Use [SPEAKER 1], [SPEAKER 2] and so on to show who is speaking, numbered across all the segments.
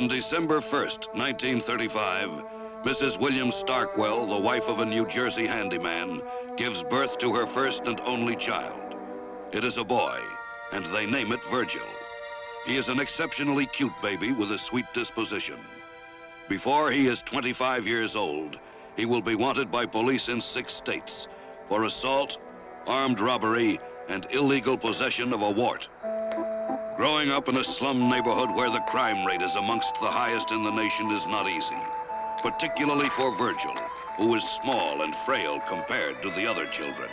[SPEAKER 1] On December 1st, 1935, Mrs. William Starkwell, the wife of a New Jersey handyman, gives birth to her first and only child. It is a boy, and they name it Virgil. He is an exceptionally cute baby with a sweet disposition. Before he is 25 years old, he will be wanted by police in 6 states for assault, armed robbery, and illegal possession of a wart. Growing up in a slum neighborhood where the crime rate is amongst the highest in the nation is not easy, particularly for Virgil, who is small and frail compared to the other children.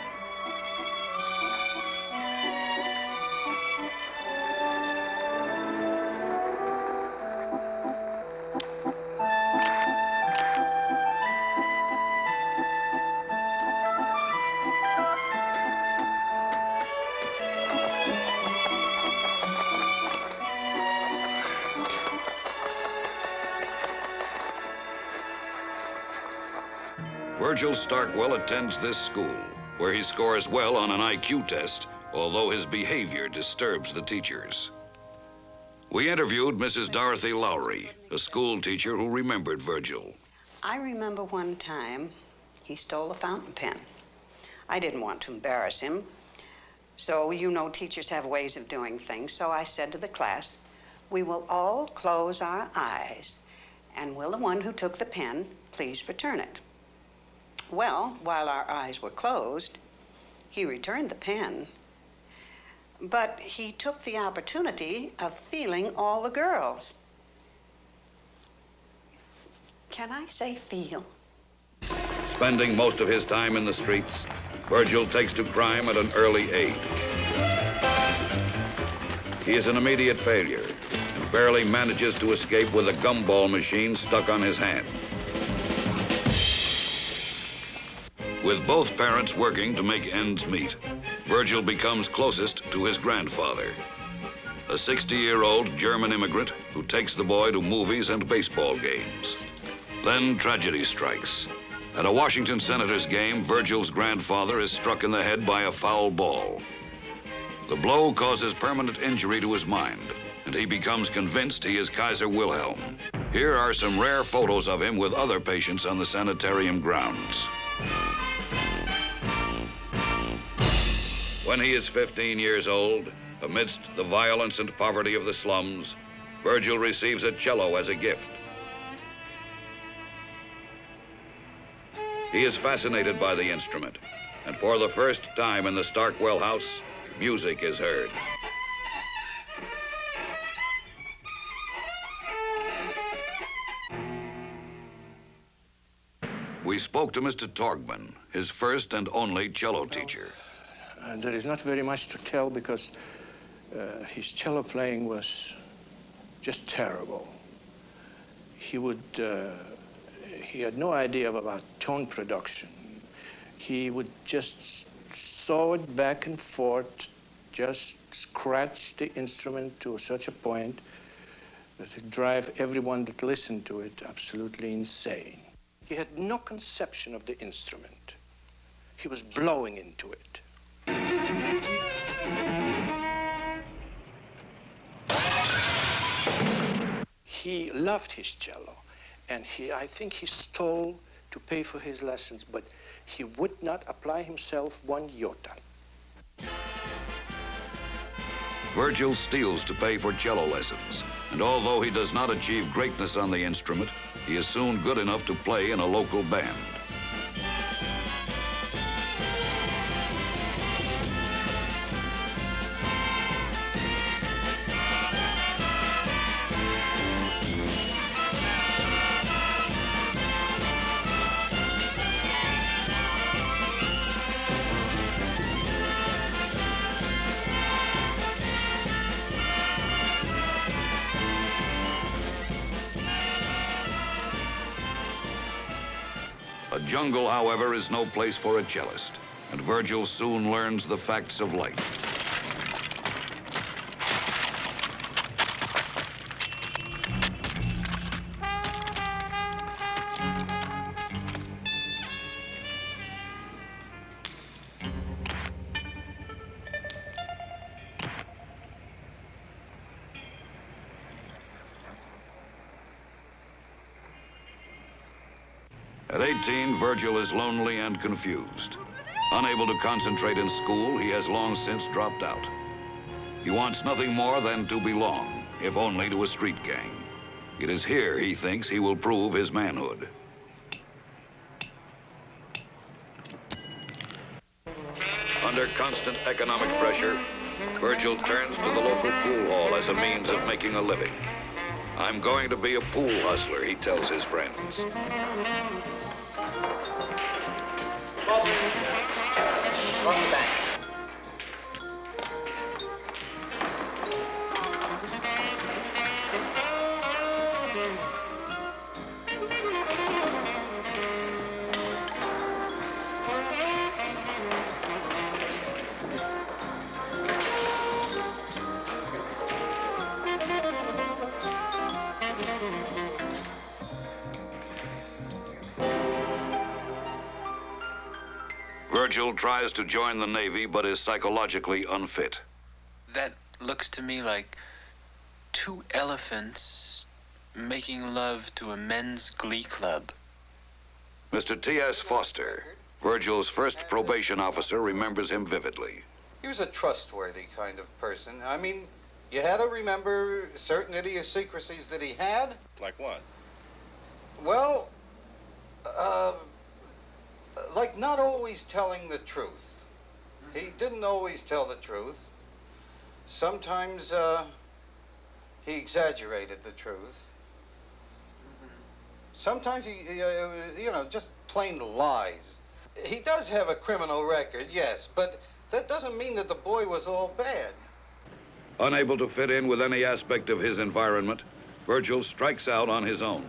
[SPEAKER 1] Virgil Starkwell attends this school, where he scores well on an IQ test, although his behavior disturbs the teachers. We interviewed Mrs. Dorothy Lowry, a school teacher who remembered Virgil.
[SPEAKER 2] I remember one time he stole a fountain pen. I didn't want to embarrass him, so you know teachers have ways of doing things, so I said to the class, we will all close our eyes, and will the one who took the pen please return it? Well, while our eyes were closed, he returned the pen, but he took the opportunity of feeling all the girls. Can I say feel?
[SPEAKER 1] Spending most of his time in the streets, Virgil takes to crime at an early age. He is an immediate failure and barely manages to escape with a gumball machine stuck on his hand. With both parents working to make ends meet, Virgil becomes closest to his grandfather, a 60-year-old German immigrant who takes the boy to movies and baseball games. Then tragedy strikes. At a Washington Senators game, Virgil's grandfather is struck in the head by a foul ball. The blow causes permanent injury to his mind, and he becomes convinced he is Kaiser Wilhelm. Here are some rare photos of him with other patients on the sanitarium grounds. When he is 15 years old, amidst the violence and poverty of the slums, Virgil receives a cello as a gift. He is fascinated by the instrument, and for the first time in the Starkwell house, music is heard. We spoke to Mr. Torgman, his first and only cello teacher.
[SPEAKER 3] There is not very much to tell because his cello playing was just terrible. He had no idea about tone production. He would just saw it back and forth, just scratch the instrument to such a point that it drive everyone that listened to it absolutely insane. He had no conception of the instrument. He was blowing into it. He loved his cello, and I think he stole to pay for his lessons, but he would not apply himself one iota.
[SPEAKER 1] Virgil steals to pay for cello lessons, and although he does not achieve greatness on the instrument, he is soon good enough to play in a local band. A jungle, however, is no place for a cellist, and Virgil soon learns the facts of life. At 18, Virgil is lonely and confused. Unable to concentrate in school, he has long since dropped out. He wants nothing more than to belong, if only to a street gang. It is here, he thinks, he will prove his manhood. Under constant economic pressure, Virgil turns to the local pool hall as a means of making a living. I'm going to be a pool hustler, he tells his friends. Virgil tries to join the Navy, but is psychologically unfit.
[SPEAKER 4] That looks to me like two elephants making love to a men's glee club.
[SPEAKER 1] Mr. T.S. Foster, Virgil's first probation officer, remembers him vividly.
[SPEAKER 5] He was a trustworthy kind of person. I mean, you had to remember certain idiosyncrasies that he had.
[SPEAKER 6] Like what?
[SPEAKER 5] Well, like not always telling the truth. He didn't always tell the truth. Sometimes he exaggerated the truth. Sometimes he, just plain lies. He does have a criminal record, yes, but that doesn't mean that the boy was all bad.
[SPEAKER 1] Unable to fit in with any aspect of his environment, Virgil strikes out on his own.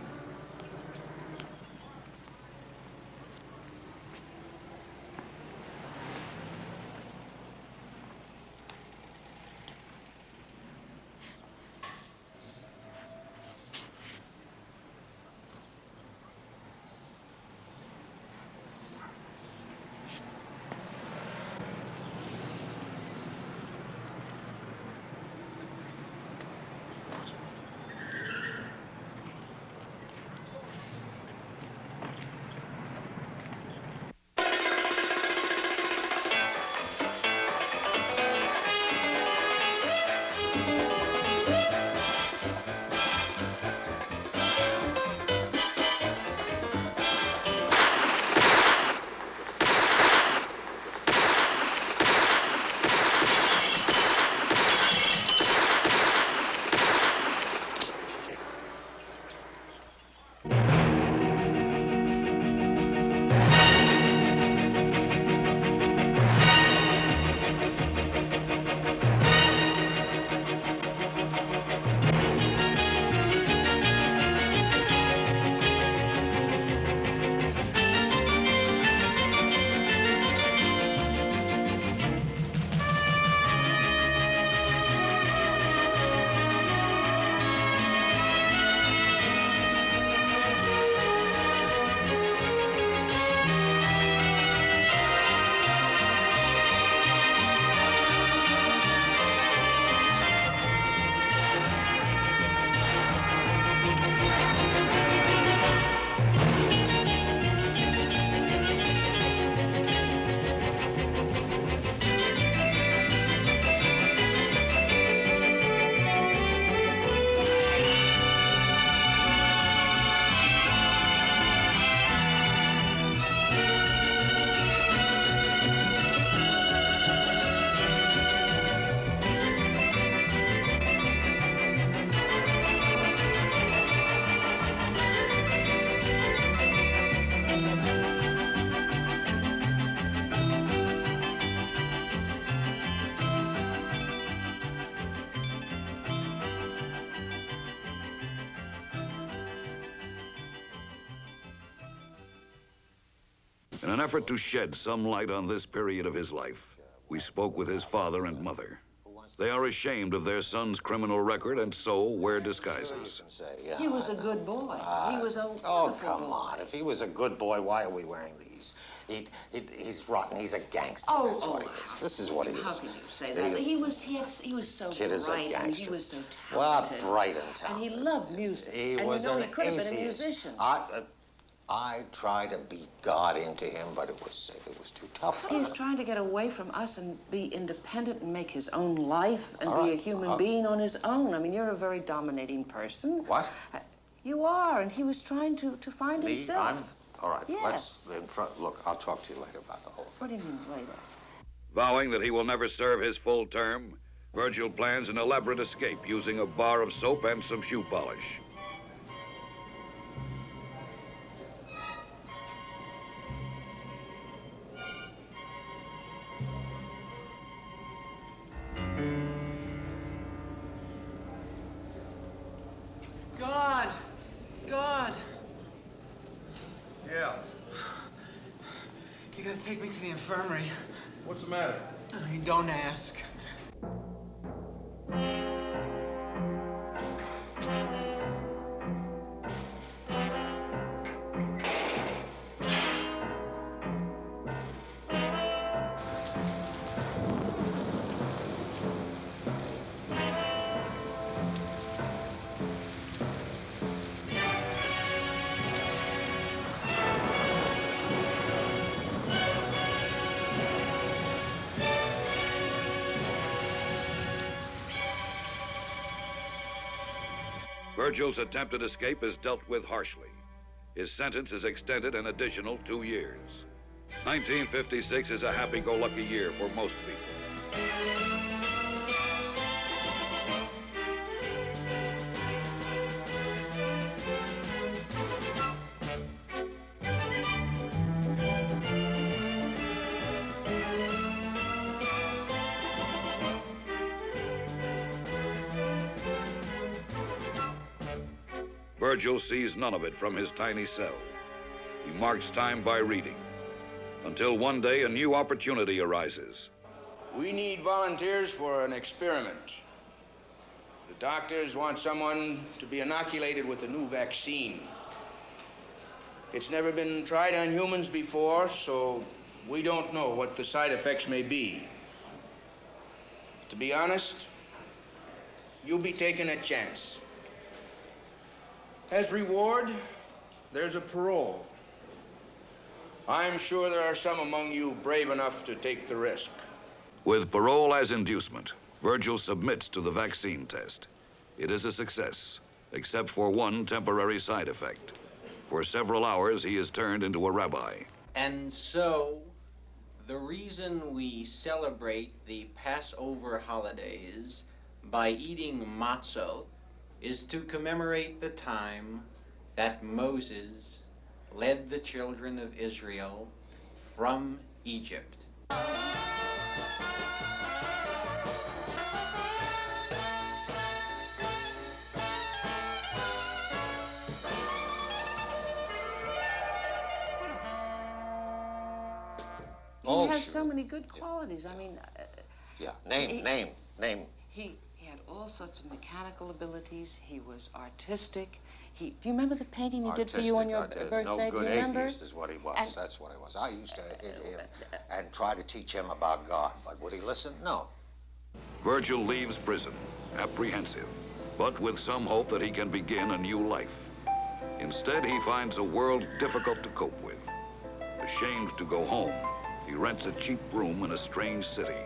[SPEAKER 1] In an effort to shed some light on this period of his life, we spoke with his father and mother. They are ashamed of their son's criminal record and so wear disguises.
[SPEAKER 7] He was a good boy. He was a
[SPEAKER 8] Oh,
[SPEAKER 7] wonderful
[SPEAKER 8] come
[SPEAKER 7] boy.
[SPEAKER 8] on. If he was a good boy, why are we wearing these? He's rotten. He's a gangster.
[SPEAKER 7] Oh,
[SPEAKER 8] That's what he
[SPEAKER 7] oh,
[SPEAKER 8] is. This is what he
[SPEAKER 7] How
[SPEAKER 8] is.
[SPEAKER 7] can you say that? He was so
[SPEAKER 8] Kid is a
[SPEAKER 7] bright, and he
[SPEAKER 8] gangster.
[SPEAKER 7] was so
[SPEAKER 8] Well,
[SPEAKER 7] talented.
[SPEAKER 8] bright and
[SPEAKER 7] And he
[SPEAKER 8] talented.
[SPEAKER 7] loved music.
[SPEAKER 8] He
[SPEAKER 7] and
[SPEAKER 8] was
[SPEAKER 7] you know,
[SPEAKER 8] an
[SPEAKER 7] he could have been a
[SPEAKER 8] atheist.
[SPEAKER 7] musician.
[SPEAKER 8] I tried to beat God into him, but it was too tough.
[SPEAKER 7] He's trying to get away from us and be independent and make his own life and
[SPEAKER 8] All
[SPEAKER 7] be a
[SPEAKER 8] right.
[SPEAKER 7] human being on his own. I mean, you're a very dominating person.
[SPEAKER 8] What?
[SPEAKER 7] You are, and he was trying to find
[SPEAKER 8] Me?
[SPEAKER 7] himself.
[SPEAKER 8] All right,
[SPEAKER 7] Yes.
[SPEAKER 8] look, I'll talk to you later about the whole thing.
[SPEAKER 7] What do you mean later?
[SPEAKER 1] Vowing that he will never serve his full term, Virgil plans an elaborate escape using a bar of soap and some shoe polish.
[SPEAKER 6] God! God!
[SPEAKER 9] Yeah.
[SPEAKER 6] You gotta take me to the infirmary.
[SPEAKER 9] What's the matter?
[SPEAKER 6] You don't ask.
[SPEAKER 1] Virgil's attempted escape is dealt with harshly. His sentence is extended an additional 2 years. 1956 is a happy-go-lucky year for most people. Virgil sees none of it from his tiny cell. He marks time by reading, until one day a new opportunity arises.
[SPEAKER 3] We need volunteers for an experiment. The doctors want someone to be inoculated with a new vaccine. It's never been tried on humans before, so we don't know what the side effects may be. To be honest, you'll be taking a chance. As reward, there's a parole. I'm sure there are some among you brave enough to take the risk.
[SPEAKER 1] With parole as inducement, Virgil submits to the vaccine test. It is a success, except for one temporary side effect. For several hours, he is turned into a rabbi.
[SPEAKER 10] And so, the reason we celebrate the Passover holidays by eating matzot is to commemorate the time that Moses led the children of Israel from Egypt.
[SPEAKER 7] He has so many good qualities. I mean,
[SPEAKER 8] Yeah, name.
[SPEAKER 7] he had all sorts of mechanical abilities. He was artistic. Do you remember the painting he did for you on your birthday?
[SPEAKER 8] No good
[SPEAKER 7] Do you remember?
[SPEAKER 8] atheist is what he was.
[SPEAKER 7] And-
[SPEAKER 8] That's what he was. I used to hit him and try to teach him about God, but would he listen? No.
[SPEAKER 1] Virgil leaves prison, apprehensive, but with some hope that he can begin a new life. Instead, he finds a world difficult to cope with. Ashamed to go home, he rents a cheap room in a strange city.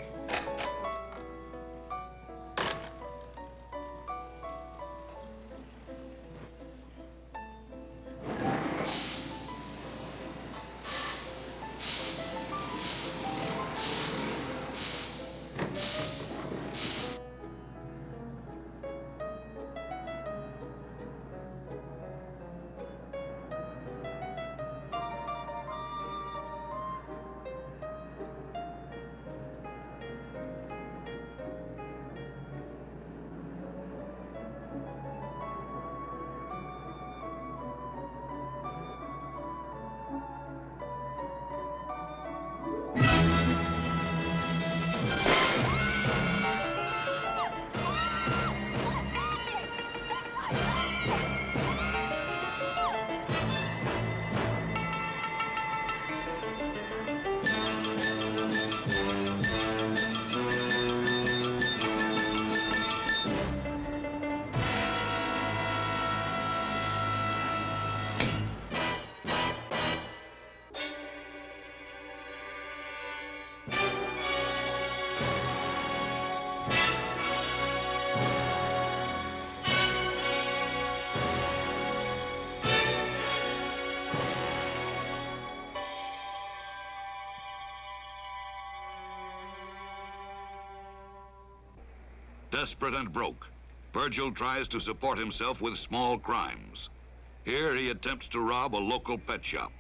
[SPEAKER 1] Desperate and broke, Virgil tries to support himself with small crimes. Here he attempts to rob a local pet shop.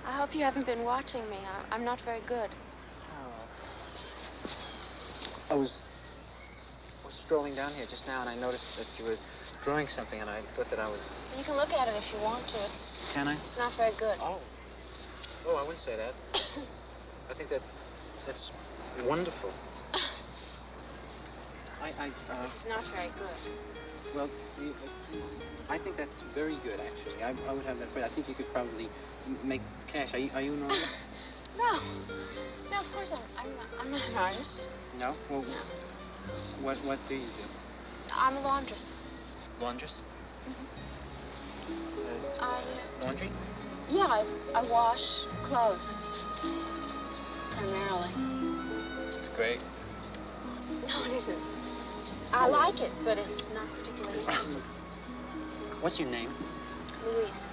[SPEAKER 9] I hope you haven't been watching me. I'm not very good.
[SPEAKER 6] I was strolling down here just now, and I noticed that you were drawing something, and I thought that I would...
[SPEAKER 9] You can look at it if you want to.
[SPEAKER 6] Can I?
[SPEAKER 9] It's not very good.
[SPEAKER 6] Oh, I wouldn't say that. I think that's wonderful.
[SPEAKER 9] This is not very good.
[SPEAKER 6] Well, I think that's very good, actually. I would have that. I think you could probably make cash. Are you an artist?
[SPEAKER 9] No, of course I'm not an artist.
[SPEAKER 6] No? Well, what do you do?
[SPEAKER 9] I'm a laundress.
[SPEAKER 6] Laundress? Laundry?
[SPEAKER 9] Yeah, I wash clothes. Primarily.
[SPEAKER 6] That's great.
[SPEAKER 9] No, it isn't. I like it, but it's not particularly interesting.
[SPEAKER 6] What's your name?
[SPEAKER 9] Louise.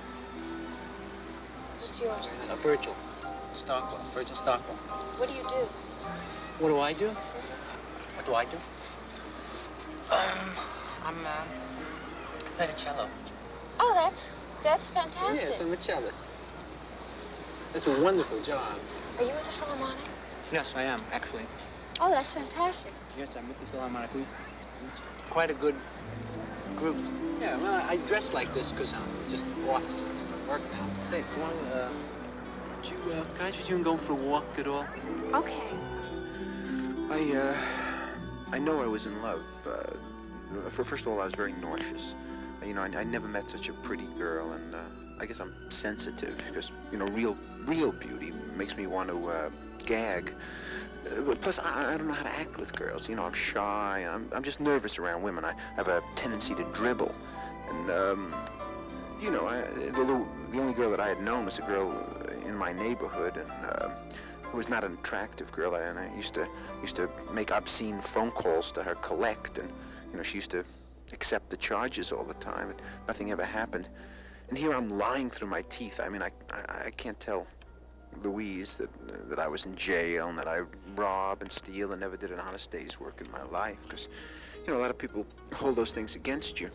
[SPEAKER 9] What's yours?
[SPEAKER 6] Virgil. Stockwell. Virgil Stockwell.
[SPEAKER 9] What do you do?
[SPEAKER 6] What do I do? What do I do? I play the cello.
[SPEAKER 9] Oh, that's fantastic.
[SPEAKER 6] Yes, I'm a cellist. It's a wonderful job.
[SPEAKER 9] Are you with the Philharmonic?
[SPEAKER 6] Yes, I am, actually.
[SPEAKER 9] Oh, that's fantastic.
[SPEAKER 6] Yes, I'm with the Philharmonic. Quite a good group. Yeah, well, I dress like this because I'm just off from work now. Say, can I interest you in going for a walk at all?
[SPEAKER 9] Okay.
[SPEAKER 11] I know I was in love. First of all, I was very nauseous. You know, I never met such a pretty girl, and I guess I'm sensitive because, you know, real beauty makes me want to gag. Plus, I don't know how to act with girls. You know, I'm shy. I'm just nervous around women. I have a tendency to dribble. And, you know, the only girl that I had known was a girl in my neighborhood, and who was not an attractive girl. And I used to make obscene phone calls to her, collect, and, you know, she used to accept the charges all the time, and nothing ever happened. And here I'm lying through my teeth. I mean, I can't tell Louise that I was in jail and that I rob and steal and never did an honest day's work in my life, because, you know, a lot of people hold those things against you.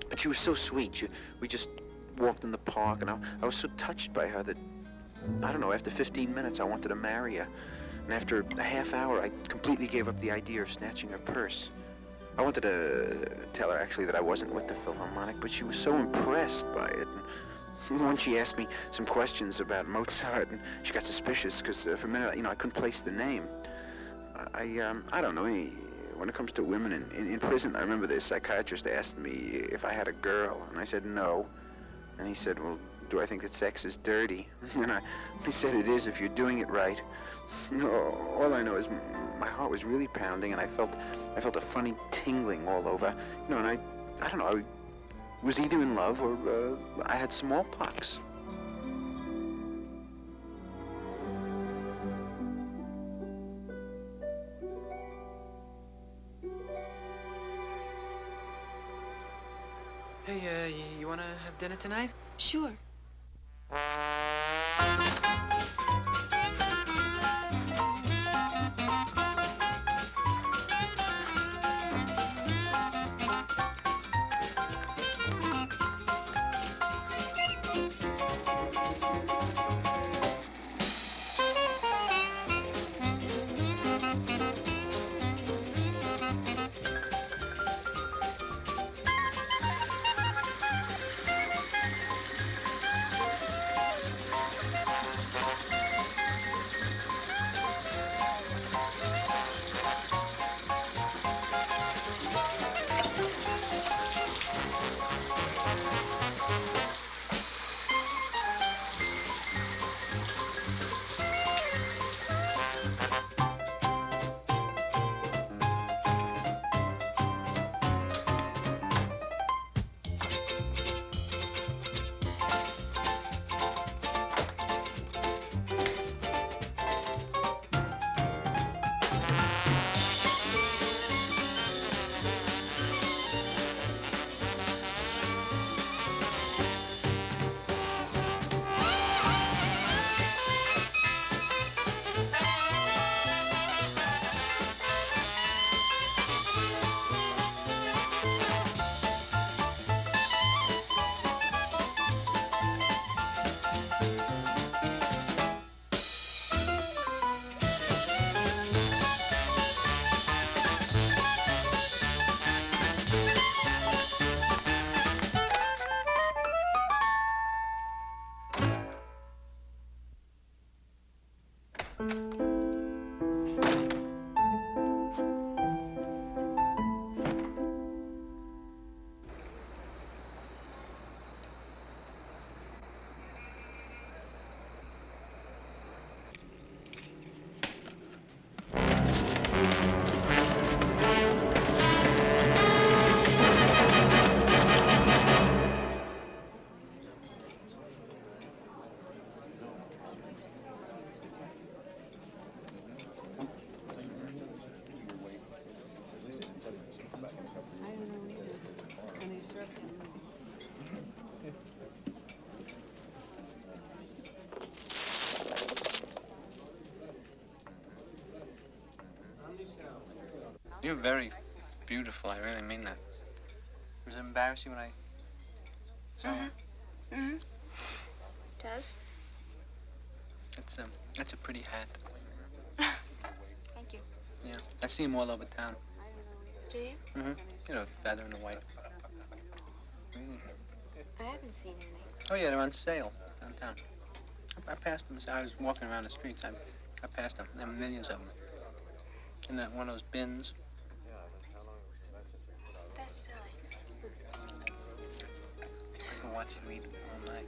[SPEAKER 11] But she was so sweet. We just walked in the park, and I was so touched by her that, I don't know, after 15 minutes I wanted to marry her. And after a half hour I completely gave up the idea of snatching her purse. I wanted to tell her actually that I wasn't with the Philharmonic, but she was so impressed by it. And once she asked me some questions about Mozart, and she got suspicious because for a minute, you know, I couldn't place the name. I don't know. When it comes to women in prison, I remember the psychiatrist asked me if I had a girl, and I said no. And he said, well, do I think that sex is dirty? And he said it is if you're doing it right. All I know is my heart was really pounding, and I felt a funny tingling all over. You know, and I don't know, I was either in love or I had smallpox.
[SPEAKER 6] Hey, you wanna have dinner tonight?
[SPEAKER 9] Sure.
[SPEAKER 6] You're very beautiful. I really mean that. Does it embarrass you when I say that?
[SPEAKER 9] Mm-hmm. Does?
[SPEAKER 6] That's a pretty hat.
[SPEAKER 9] Thank you.
[SPEAKER 6] Yeah, I see them all over town.
[SPEAKER 9] Do you?
[SPEAKER 6] Mm-hmm. You know, feather and the white.
[SPEAKER 9] I haven't seen any.
[SPEAKER 6] Oh yeah, they're on sale downtown. I passed them as I was walking around the streets. I passed them. There are millions of them. In that one of those bins.
[SPEAKER 9] That's silly.
[SPEAKER 6] I can watch you eat all night.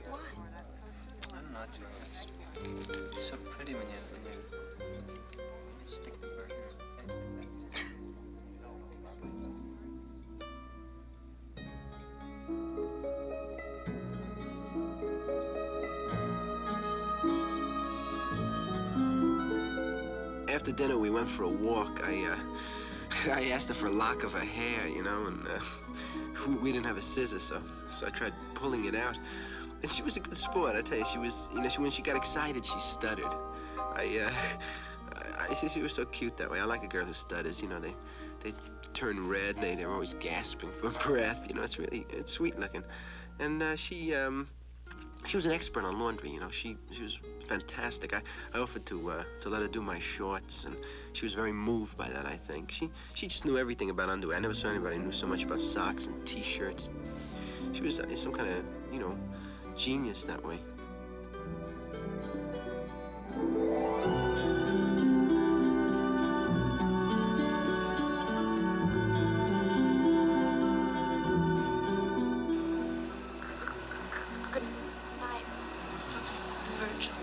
[SPEAKER 9] Why?
[SPEAKER 6] I don't know. It's so pretty when you stick the burger in your face.
[SPEAKER 12] After dinner, we went for a walk. I asked her for a lock of her hair, you know, and we didn't have a scissor, so I tried pulling it out. And she was a good sport, I tell you. She was, you know, when she got excited, she stuttered. She was so cute that way. I like a girl who stutters, you know. They turn red, and they're always gasping for breath, you know. It's sweet looking. And she was an expert on laundry, you know. She was fantastic. I offered to let her do my shorts, and she was very moved by that, I think. She just knew everything about underwear. I never saw anybody who knew so much about socks and T-shirts. She was some kind of, you know, genius that way.
[SPEAKER 9] Good night, Virgil.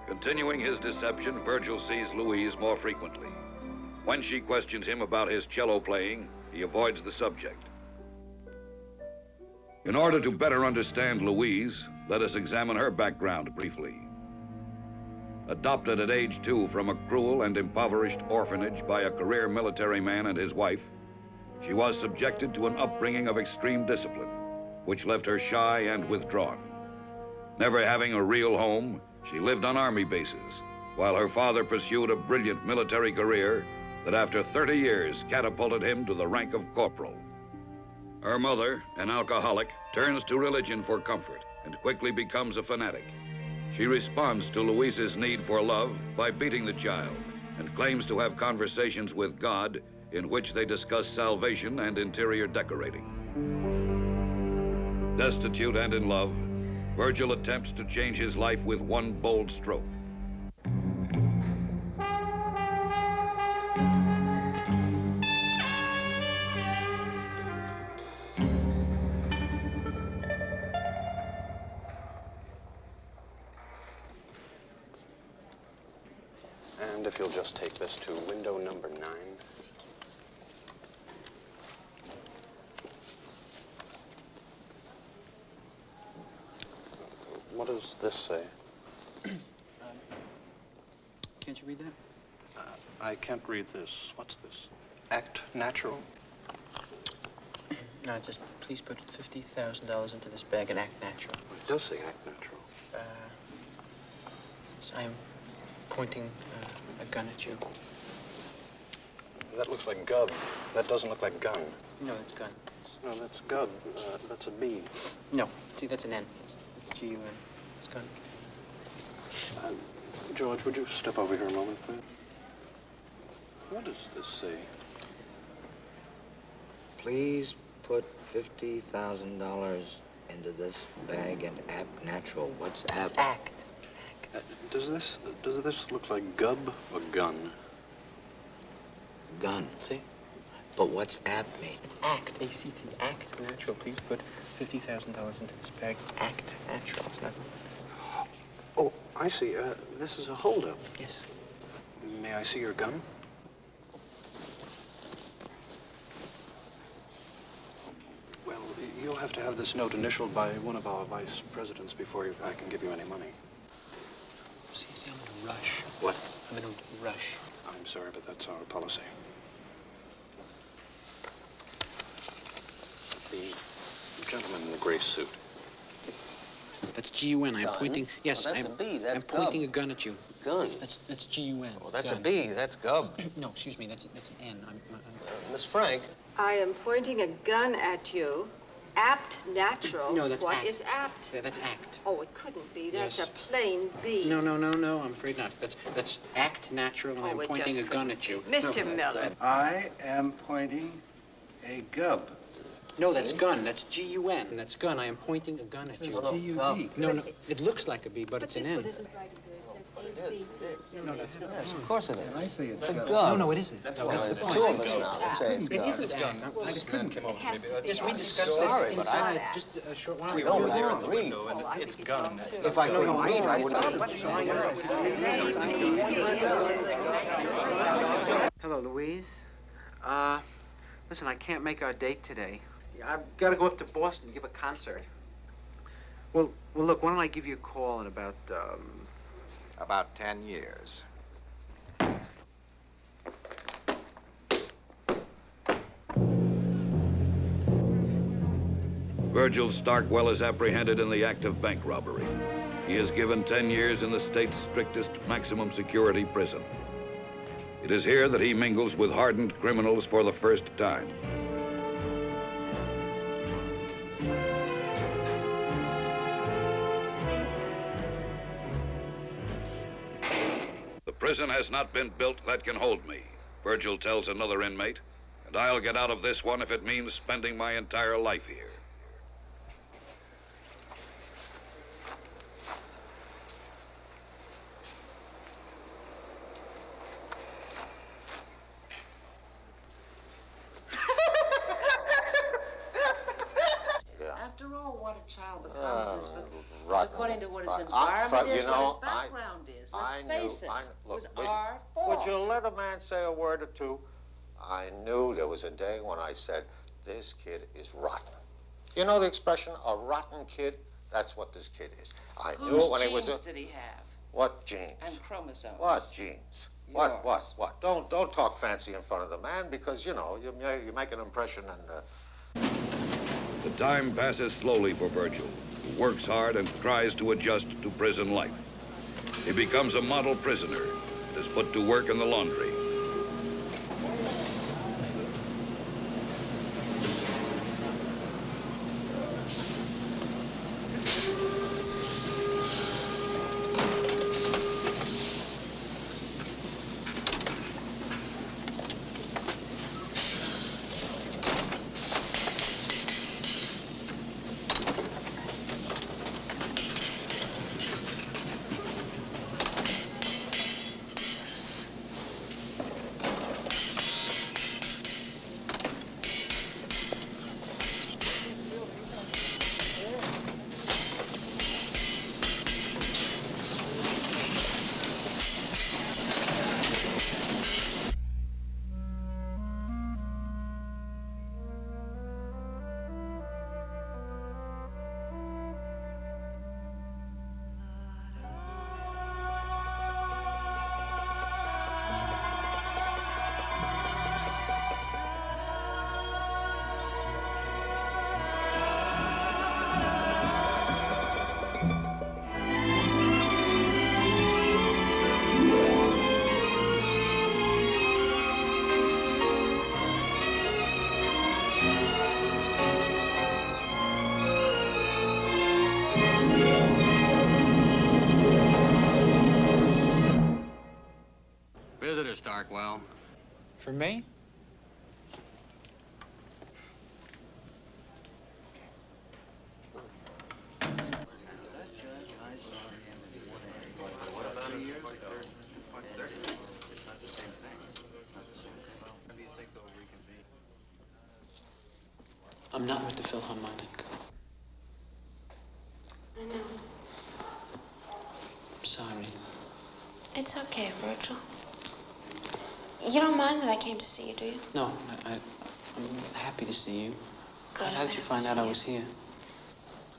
[SPEAKER 1] Continuing his deception, Virgil sees Louise more frequently. When she questions him about his cello playing, he avoids the subject. In order to better understand Louise, let us examine her background briefly. Adopted at age 2 from a cruel and impoverished orphanage by a career military man and his wife, she was subjected to an upbringing of extreme discipline, which left her shy and withdrawn. Never having a real home, she lived on army bases, while her father pursued a brilliant military career that after 30 years catapulted him to the rank of corporal. Her mother, an alcoholic, turns to religion for comfort and quickly becomes a fanatic. She responds to Louise's need for love by beating the child and claims to have conversations with God in which they discuss salvation and interior decorating. Destitute and in love, Virgil attempts to change his life with one bold stroke.
[SPEAKER 13] And if you'll just take this to window number 9. What does this say?
[SPEAKER 6] Can't you read that?
[SPEAKER 13] I can't read this. What's this? Act natural?
[SPEAKER 6] No, it says, please put $50,000 into this bag and act natural.
[SPEAKER 13] It does say act natural.
[SPEAKER 6] So I am pointing a gun at you.
[SPEAKER 13] That looks like gub. That doesn't look like gun.
[SPEAKER 6] No, that's gun.
[SPEAKER 13] No, that's gub. That's a B.
[SPEAKER 6] No, see, that's an N. It's G-U-N. It's gun.
[SPEAKER 13] George, would you step over here a moment, please? What does this say?
[SPEAKER 14] Please put $50,000 into this bag and act natural. What's act?
[SPEAKER 6] It's act.
[SPEAKER 13] Does this look like gub or gun?
[SPEAKER 14] Gun.
[SPEAKER 6] See?
[SPEAKER 14] But what's apt mean?
[SPEAKER 6] It's act. A-C-T. Act natural. Please put $50,000 into this bag. Act natural. It's not...
[SPEAKER 13] Oh, I see. This is a holdup.
[SPEAKER 6] Yes.
[SPEAKER 13] May I see your gun? Well, you'll have to have this note initialed by one of our vice presidents before I can give you any money.
[SPEAKER 6] See, I'm in a rush.
[SPEAKER 13] What?
[SPEAKER 6] I'm in a rush.
[SPEAKER 13] I'm sorry, but that's our policy. The gentleman in the gray suit.
[SPEAKER 6] That's G-U-N. I'm
[SPEAKER 12] Gun?
[SPEAKER 6] pointing. Yes,
[SPEAKER 12] Oh, that's
[SPEAKER 6] I'm,
[SPEAKER 12] a B. That's
[SPEAKER 6] I'm pointing
[SPEAKER 12] gub.
[SPEAKER 6] a gun at you.
[SPEAKER 12] Gun.
[SPEAKER 6] That's G-U-N.
[SPEAKER 12] Well, that's
[SPEAKER 6] gun.
[SPEAKER 12] a B. That's gub.
[SPEAKER 6] No, excuse me. That's an N.
[SPEAKER 12] Miss Frank.
[SPEAKER 15] I am pointing a gun at you. Apt natural.
[SPEAKER 6] No, that's
[SPEAKER 15] What
[SPEAKER 6] act.
[SPEAKER 15] is apt?
[SPEAKER 6] Yeah, that's act.
[SPEAKER 15] Oh, it couldn't be. That's
[SPEAKER 6] Yes.
[SPEAKER 15] a plain B.
[SPEAKER 6] No, I'm afraid not. That's act natural, and I'm
[SPEAKER 15] it
[SPEAKER 6] pointing a
[SPEAKER 15] just
[SPEAKER 6] gun at you.
[SPEAKER 15] Mr.
[SPEAKER 6] No.
[SPEAKER 15] Miller.
[SPEAKER 5] I am pointing a gub.
[SPEAKER 6] No, that's gun. That's G-U-N. That's gun. I am pointing a gun at you.
[SPEAKER 5] G-U-D.
[SPEAKER 6] No, it looks like a B, but it's an N.
[SPEAKER 15] isn't right either. It says A-B-T.
[SPEAKER 6] No, that's not.
[SPEAKER 12] Yes, of course it is.
[SPEAKER 5] I see it's
[SPEAKER 12] It's a
[SPEAKER 5] gub.
[SPEAKER 12] gub.
[SPEAKER 6] No, it isn't.
[SPEAKER 5] That's
[SPEAKER 6] No,
[SPEAKER 5] why
[SPEAKER 6] that's the
[SPEAKER 5] the
[SPEAKER 6] point.
[SPEAKER 12] Two of us now. Let's say it's
[SPEAKER 6] It
[SPEAKER 12] gub.
[SPEAKER 6] isn't act.
[SPEAKER 5] Well, it couldn't come over.
[SPEAKER 15] It has to be.
[SPEAKER 6] Yes, we
[SPEAKER 15] I'm
[SPEAKER 6] discussed
[SPEAKER 12] sorry,
[SPEAKER 6] this
[SPEAKER 12] but I-
[SPEAKER 6] inside just a short while
[SPEAKER 12] We
[SPEAKER 6] ago.
[SPEAKER 12] don't there in the read.
[SPEAKER 15] Well, I think it's gun.
[SPEAKER 12] If I couldn't read, I wouldn't.
[SPEAKER 6] Hello, Louise. Listen, I can't make our date today. I've got to go up to Boston to give a concert. Well, look, why don't I give you a call in about
[SPEAKER 14] 10 years.
[SPEAKER 1] Virgil Starkwell is apprehended in the act of bank robbery. He is given 10 years in the state's strictest maximum security prison. It is here that he mingles with hardened criminals for the first time. The prison has not been built that can hold me, Virgil tells another inmate, and I'll get out of this one if it means spending my entire life here.
[SPEAKER 7] After all, what a child becomes is
[SPEAKER 8] rotten.
[SPEAKER 7] according to what his
[SPEAKER 8] Right.
[SPEAKER 7] environment is,
[SPEAKER 8] you know,
[SPEAKER 7] what his background is. Let's
[SPEAKER 8] I
[SPEAKER 7] face
[SPEAKER 8] knew,
[SPEAKER 7] it.
[SPEAKER 8] I,
[SPEAKER 7] It
[SPEAKER 8] look,
[SPEAKER 7] was
[SPEAKER 8] would,
[SPEAKER 7] our
[SPEAKER 8] would
[SPEAKER 7] fault.
[SPEAKER 8] you let a man say a word or two? I knew there was a day when I said, this kid is rotten. You know the expression, a rotten kid? That's what this kid is. I knew it when he was
[SPEAKER 7] Whose
[SPEAKER 8] a...
[SPEAKER 7] genes did he have?
[SPEAKER 8] What genes?
[SPEAKER 7] And chromosomes.
[SPEAKER 8] What genes?
[SPEAKER 7] Yours.
[SPEAKER 8] What? Don't talk fancy in front of the man because, you know, you make an impression and...
[SPEAKER 1] The time passes slowly for Virgil, who works hard and tries to adjust to prison life. He becomes a model prisoner and is put to work in the laundry.
[SPEAKER 16] Visitor, Starkwell.
[SPEAKER 6] For me? I'm not with the Philharmonic.
[SPEAKER 9] I know.
[SPEAKER 6] I'm sorry.
[SPEAKER 9] It's okay, Virgil. You don't mind that I came to see you, do you?
[SPEAKER 6] No, I'm happy to see you.
[SPEAKER 9] Good,
[SPEAKER 6] How did you find out I was here?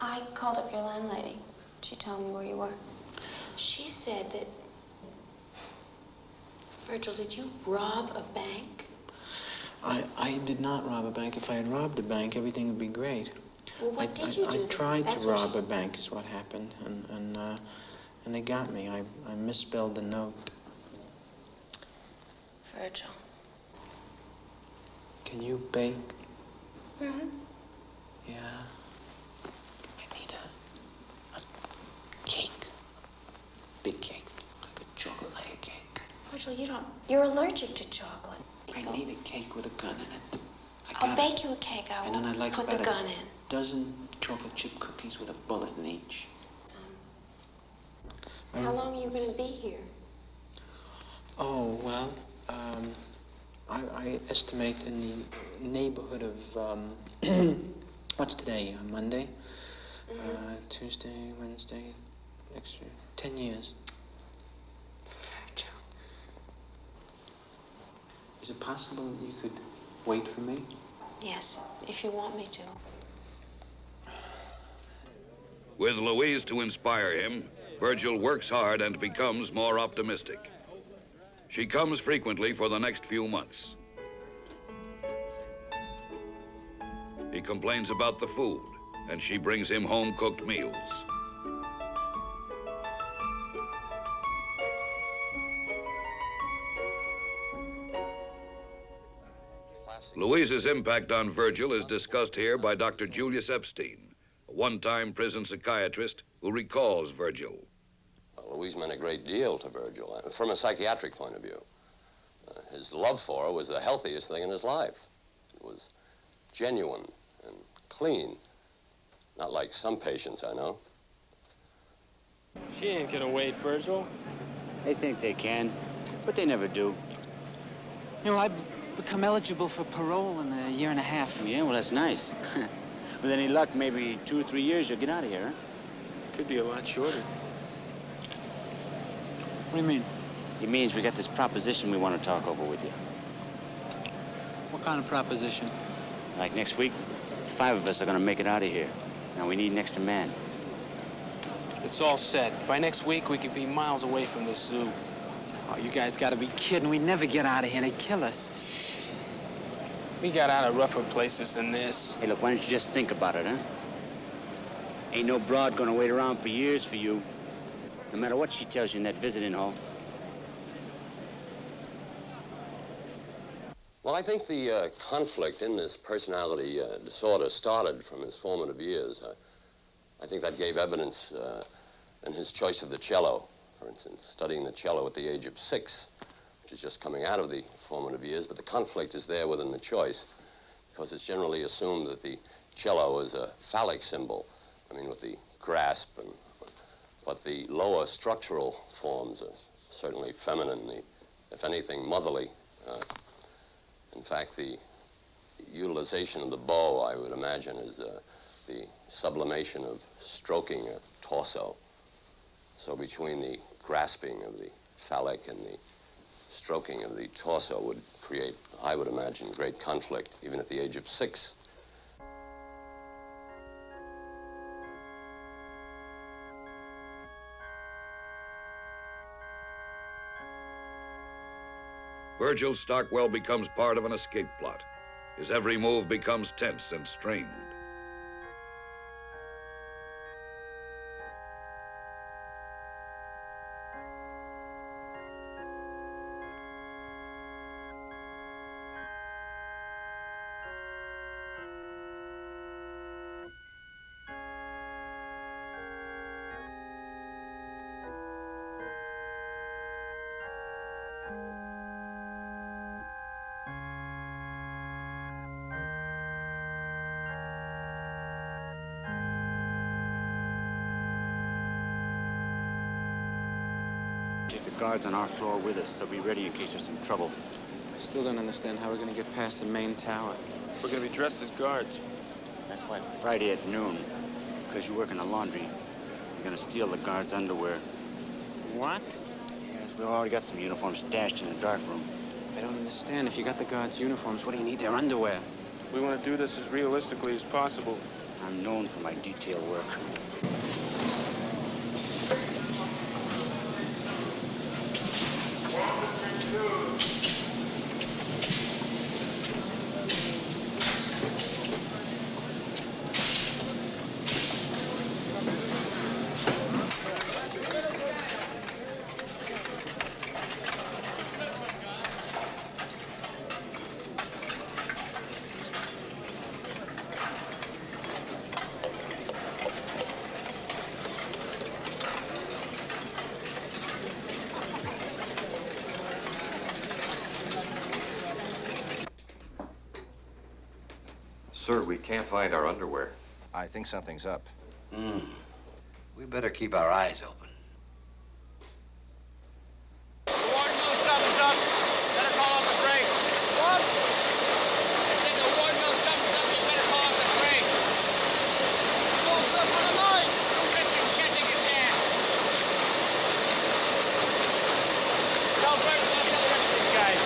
[SPEAKER 9] I called up your landlady. She told me where you were. She said that... Virgil, did you rob a bank?
[SPEAKER 6] I did not rob a bank. If I had robbed a bank, everything would be great.
[SPEAKER 9] Well, what did you do?
[SPEAKER 6] I tried
[SPEAKER 9] That's
[SPEAKER 6] to
[SPEAKER 9] what
[SPEAKER 6] rob a bank is what happened, and they got me. I misspelled the note.
[SPEAKER 9] Virgil.
[SPEAKER 6] Can you bake?
[SPEAKER 9] Mm-hmm.
[SPEAKER 6] Yeah. I need a cake. Big cake, like a chocolate layer cake.
[SPEAKER 9] Virgil, you're allergic to chocolate.
[SPEAKER 6] I need a cake with a gun in it.
[SPEAKER 9] I'll bake you a cake. I
[SPEAKER 6] And then I'd
[SPEAKER 9] won't
[SPEAKER 6] like
[SPEAKER 9] put
[SPEAKER 6] about
[SPEAKER 9] the gun in.
[SPEAKER 6] a dozen chocolate chip cookies with a bullet in each.
[SPEAKER 9] So how long are you going to be here?
[SPEAKER 6] Oh, well, I estimate in the neighborhood of, what's today, Monday? Tuesday, Wednesday, next year, 10 years. Is it possible that you could wait for me?
[SPEAKER 9] Yes, if you want me to.
[SPEAKER 1] With Louise to inspire him, Virgil works hard and becomes more optimistic. She comes frequently for the next few months. He complains about the food, and she brings him home-cooked meals. Louise's impact on Virgil is discussed here by Dr. Julius Epstein, a one-time prison psychiatrist who recalls Virgil.
[SPEAKER 17] Well, Louise meant a great deal to Virgil, from a psychiatric point of view. His love for her was the healthiest thing in his life. It was genuine and clean, not like some patients I know.
[SPEAKER 18] She ain't gonna wait, Virgil.
[SPEAKER 19] They think they can, but they never do.
[SPEAKER 6] You know, I've become eligible for parole in a year and a half.
[SPEAKER 19] Yeah, well, that's nice. With any luck, maybe 2 or 3 years, you'll get out of here, huh?
[SPEAKER 18] Could be a lot shorter.
[SPEAKER 6] What do you mean?
[SPEAKER 19] It means we got this proposition we want to talk over with you.
[SPEAKER 6] What kind of proposition?
[SPEAKER 19] Like next week, 5 of us are gonna make it out of here. Now, we need an extra man.
[SPEAKER 18] It's all set. By next week, we could be miles away from this zoo.
[SPEAKER 6] Oh, you guys gotta be kidding. We never get out of here. They kill us.
[SPEAKER 18] We got out of rougher places than this.
[SPEAKER 19] Hey, look, why don't you just think about it, huh? Ain't no broad gonna wait around for years for you, no matter what she tells you in that visiting hall.
[SPEAKER 17] Well, I think the conflict in this personality disorder started from his formative years. I think that gave evidence in his choice of the cello, for instance, studying the cello at the age of 6, which is just coming out of the formative years, but the conflict is there within the choice because it's generally assumed that the cello is a phallic symbol, I mean, with the grasp, but the lower structural forms are certainly feminine, if anything, motherly. In fact, the utilization of the bow, I would imagine, is the sublimation of stroking a torso. So between the grasping of the phallic and the stroking of the torso would create, I would imagine, great conflict, even at the age of 6.
[SPEAKER 1] Virgil Starkwell becomes part of an escape plot. His every move becomes tense and strained.
[SPEAKER 19] Take the guards on our floor with us, so be ready in case there's some trouble.
[SPEAKER 6] I still don't understand how we're gonna get past the main tower.
[SPEAKER 18] We're gonna be dressed as guards.
[SPEAKER 19] That's why Friday at noon, because you work in the laundry, you're gonna steal the guards' underwear.
[SPEAKER 6] What?
[SPEAKER 19] Yes, we already got some uniforms stashed in the dark room.
[SPEAKER 6] I don't understand. If you got the guards' uniforms, what do you need their underwear?
[SPEAKER 18] We want to do this as realistically as possible.
[SPEAKER 19] I'm known for my detail work.
[SPEAKER 20] Sir, we can't find our underwear.
[SPEAKER 21] I think something's up.
[SPEAKER 22] We better keep our eyes open.
[SPEAKER 23] The warden knows something's up. Better call off the break. What? I said the warden knows something's up. You better call off the break. What's up for the night? Don't risk him catching his ass. Tell Burton not to tell the rest of these guys.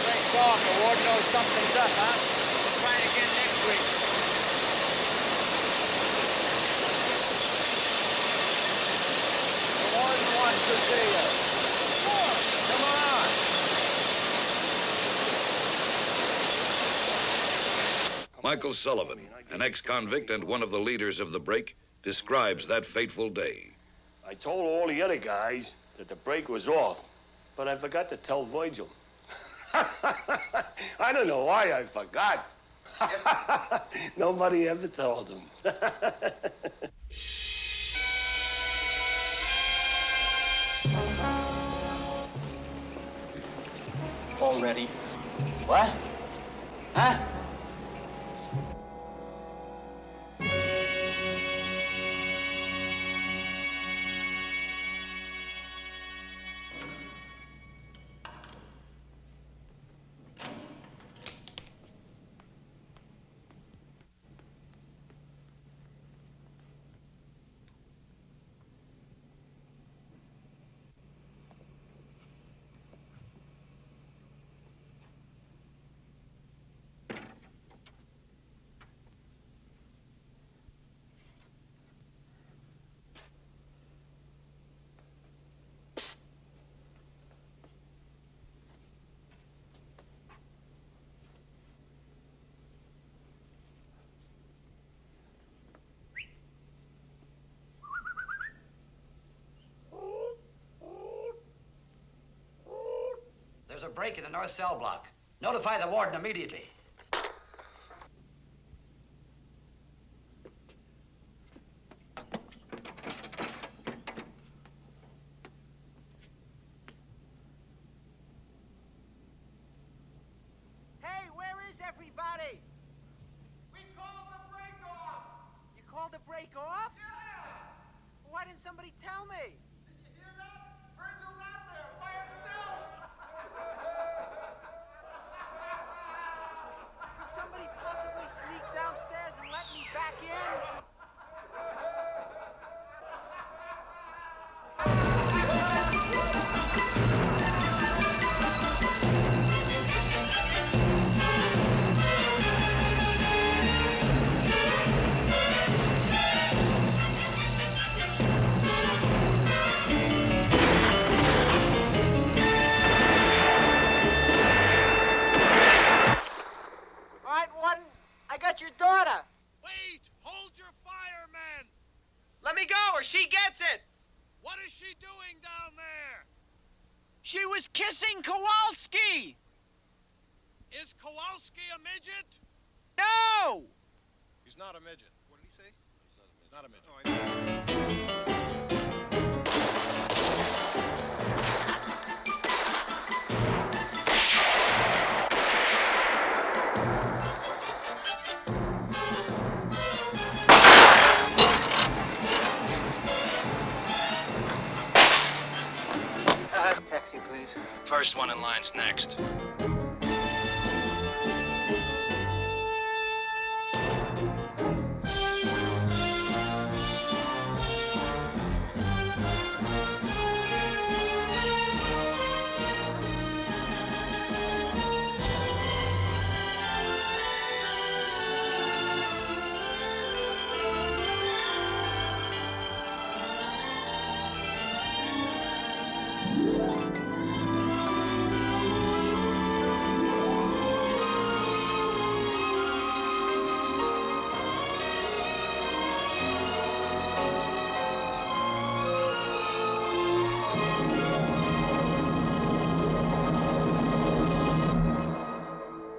[SPEAKER 23] Break's off. The warden knows something's up, huh? We'll try it again next week.
[SPEAKER 3] Wants to see you. Come on.
[SPEAKER 1] Michael Sullivan, an ex-convict and one of the leaders of the break, describes that fateful day.
[SPEAKER 24] I told all the other guys that the break was off, but I forgot to tell Virgil. I don't know why I forgot. Nobody ever told him.
[SPEAKER 18] All ready.
[SPEAKER 22] What? Huh? There's a break in the north cell block. Notify the warden immediately.
[SPEAKER 6] Hey, where is everybody? We called the break off. You called the break off? Yeah. Why didn't somebody tell me? Did you hear that? Virgil's out there by himself. Could somebody possibly sneak downstairs and let me back in? I got your daughter.
[SPEAKER 23] Wait! Hold your fire, men!
[SPEAKER 6] Let me go or she gets it.
[SPEAKER 23] What is she doing down there?
[SPEAKER 6] She was kissing Kowalski.
[SPEAKER 23] Is Kowalski a midget?
[SPEAKER 6] No!
[SPEAKER 23] He's not a midget. What did he say? He's not a midget.
[SPEAKER 6] Taxi, please.
[SPEAKER 21] First one in line's next.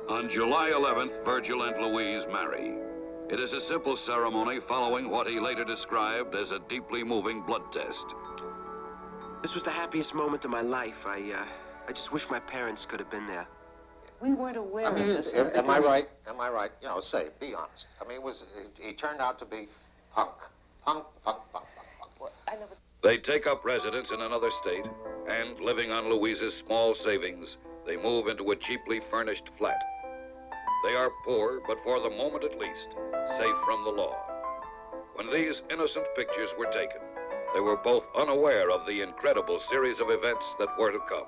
[SPEAKER 1] On July 11th, Virgil and Louise marry. It is a simple ceremony following what he later described as a deeply moving blood test.
[SPEAKER 12] This was the happiest moment of my life. I just wish my parents could have been there.
[SPEAKER 7] We weren't aware
[SPEAKER 8] I mean,
[SPEAKER 7] of this.
[SPEAKER 8] am I right? Am I right? You know, say, be honest. I mean, he turned out to be punk. Punk.
[SPEAKER 1] They take up residence in another state, and living on Louise's small savings, they move into a cheaply furnished flat. They are poor, but for the moment at least, safe from the law. When these innocent pictures were taken, they were both unaware of the incredible series of events that were to come.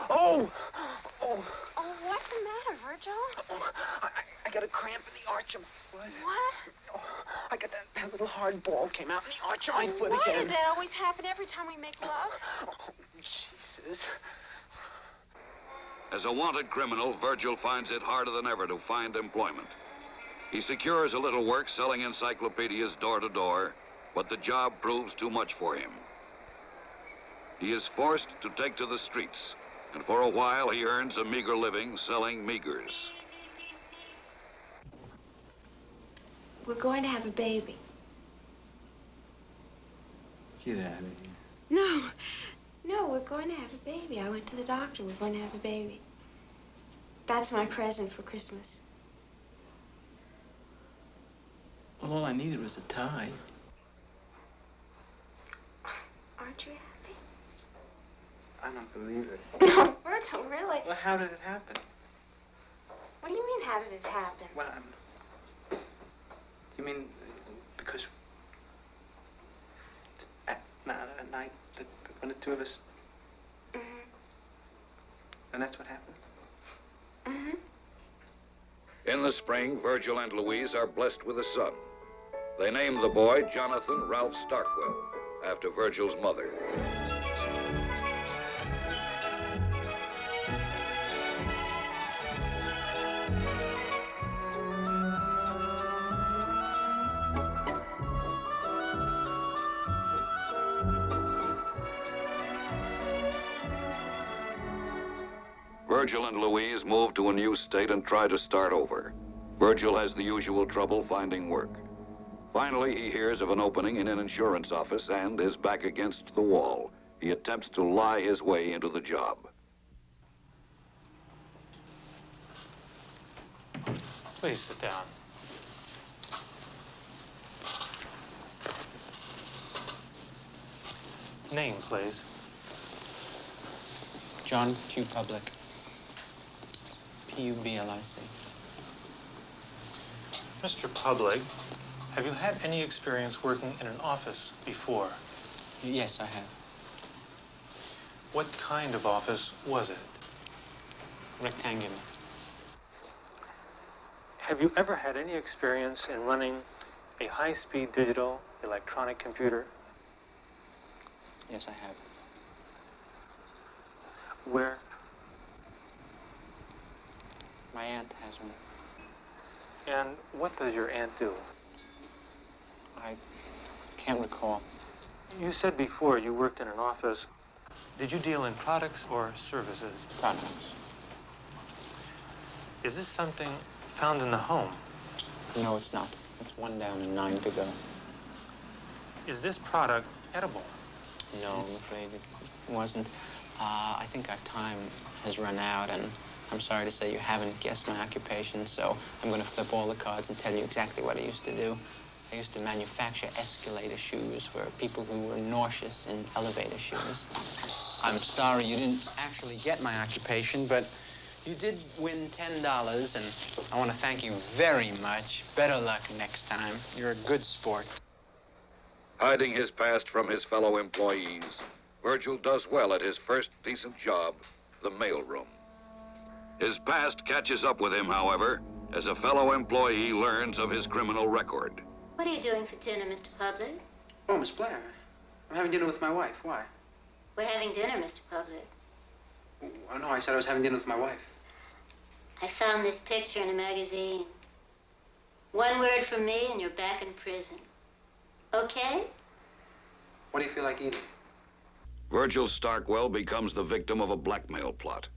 [SPEAKER 9] Oh! Oh, what's the matter, Virgil?
[SPEAKER 13] Oh, I got a cramp in the arch of my foot.
[SPEAKER 9] What?
[SPEAKER 13] Oh, I got that little hard ball came out in the arch of my foot
[SPEAKER 9] Why
[SPEAKER 13] again.
[SPEAKER 9] does that always happen every time we make love?
[SPEAKER 13] Oh, Jesus.
[SPEAKER 1] As a wanted criminal, Virgil finds it harder than ever to find employment. He secures a little work selling encyclopedias door to door, but the job proves too much for him. He is forced to take to the streets, and for a while he earns a meager living selling meagers.
[SPEAKER 9] We're going to have a baby.
[SPEAKER 13] Get out of here.
[SPEAKER 9] No, we're going to have a baby. I went to the doctor. We're going to have a baby. That's my present for Christmas.
[SPEAKER 13] All I needed was a tie.
[SPEAKER 9] Aren't you happy?
[SPEAKER 13] I don't believe it.
[SPEAKER 9] No, Virgil, really?
[SPEAKER 13] Well, how did it happen?
[SPEAKER 9] What do you mean, how did it happen?
[SPEAKER 13] Well, you mean because at night when the two of us, and that's what happened?
[SPEAKER 1] In the spring, Virgil and Louise are blessed with a son. They name the boy Jonathan Ralph Starkwell, after Virgil's mother. Virgil and Louise move to a new state and try to start over. Virgil has the usual trouble finding work. Finally, he hears of an opening in an insurance office and is back against the wall. He attempts to lie his way into the job.
[SPEAKER 2] Please sit down. Name, please.
[SPEAKER 18] John Q. Public. P-U-B-L-I-C.
[SPEAKER 2] Mr. Public, have you had any experience working in an office before?
[SPEAKER 18] Yes, I have.
[SPEAKER 2] What kind of office was it?
[SPEAKER 18] Rectangular.
[SPEAKER 2] Have you ever had any experience in running a high-speed digital electronic computer?
[SPEAKER 18] Yes, I have.
[SPEAKER 2] Where?
[SPEAKER 18] My aunt has one.
[SPEAKER 2] And what does your aunt do?
[SPEAKER 18] I can't recall.
[SPEAKER 2] You said before you worked in an office. Did you deal in products or services?
[SPEAKER 18] Products.
[SPEAKER 2] Is this something found in the home?
[SPEAKER 18] No, it's not. It's one down and 9 to go.
[SPEAKER 2] Is this product edible?
[SPEAKER 18] No, I'm afraid it wasn't. I think our time has run out, and I'm sorry to say you haven't guessed my occupation, so I'm going to flip all the cards and tell you exactly what I used to do. I used to manufacture escalator shoes for people who were nauseous in elevator shoes. I'm sorry you didn't actually get my occupation, but you did win $10, and I want to thank you very much. Better luck next time. You're a good sport.
[SPEAKER 1] Hiding his past from his fellow employees, Virgil does well at his first decent job, the mailroom. His past catches up with him, however, as a fellow employee learns of his criminal record.
[SPEAKER 4] What are you doing for dinner, Mr. Public?
[SPEAKER 18] Oh, Miss Blair. I'm having dinner with my wife. Why?
[SPEAKER 4] We're having dinner, Mr. Public.
[SPEAKER 18] Oh, no, I said I was having dinner with my wife.
[SPEAKER 4] I found this picture in a magazine. One word from me and you're back in prison. Okay?
[SPEAKER 18] What do you feel like eating?
[SPEAKER 1] Virgil Starkwell becomes the victim of a blackmail plot.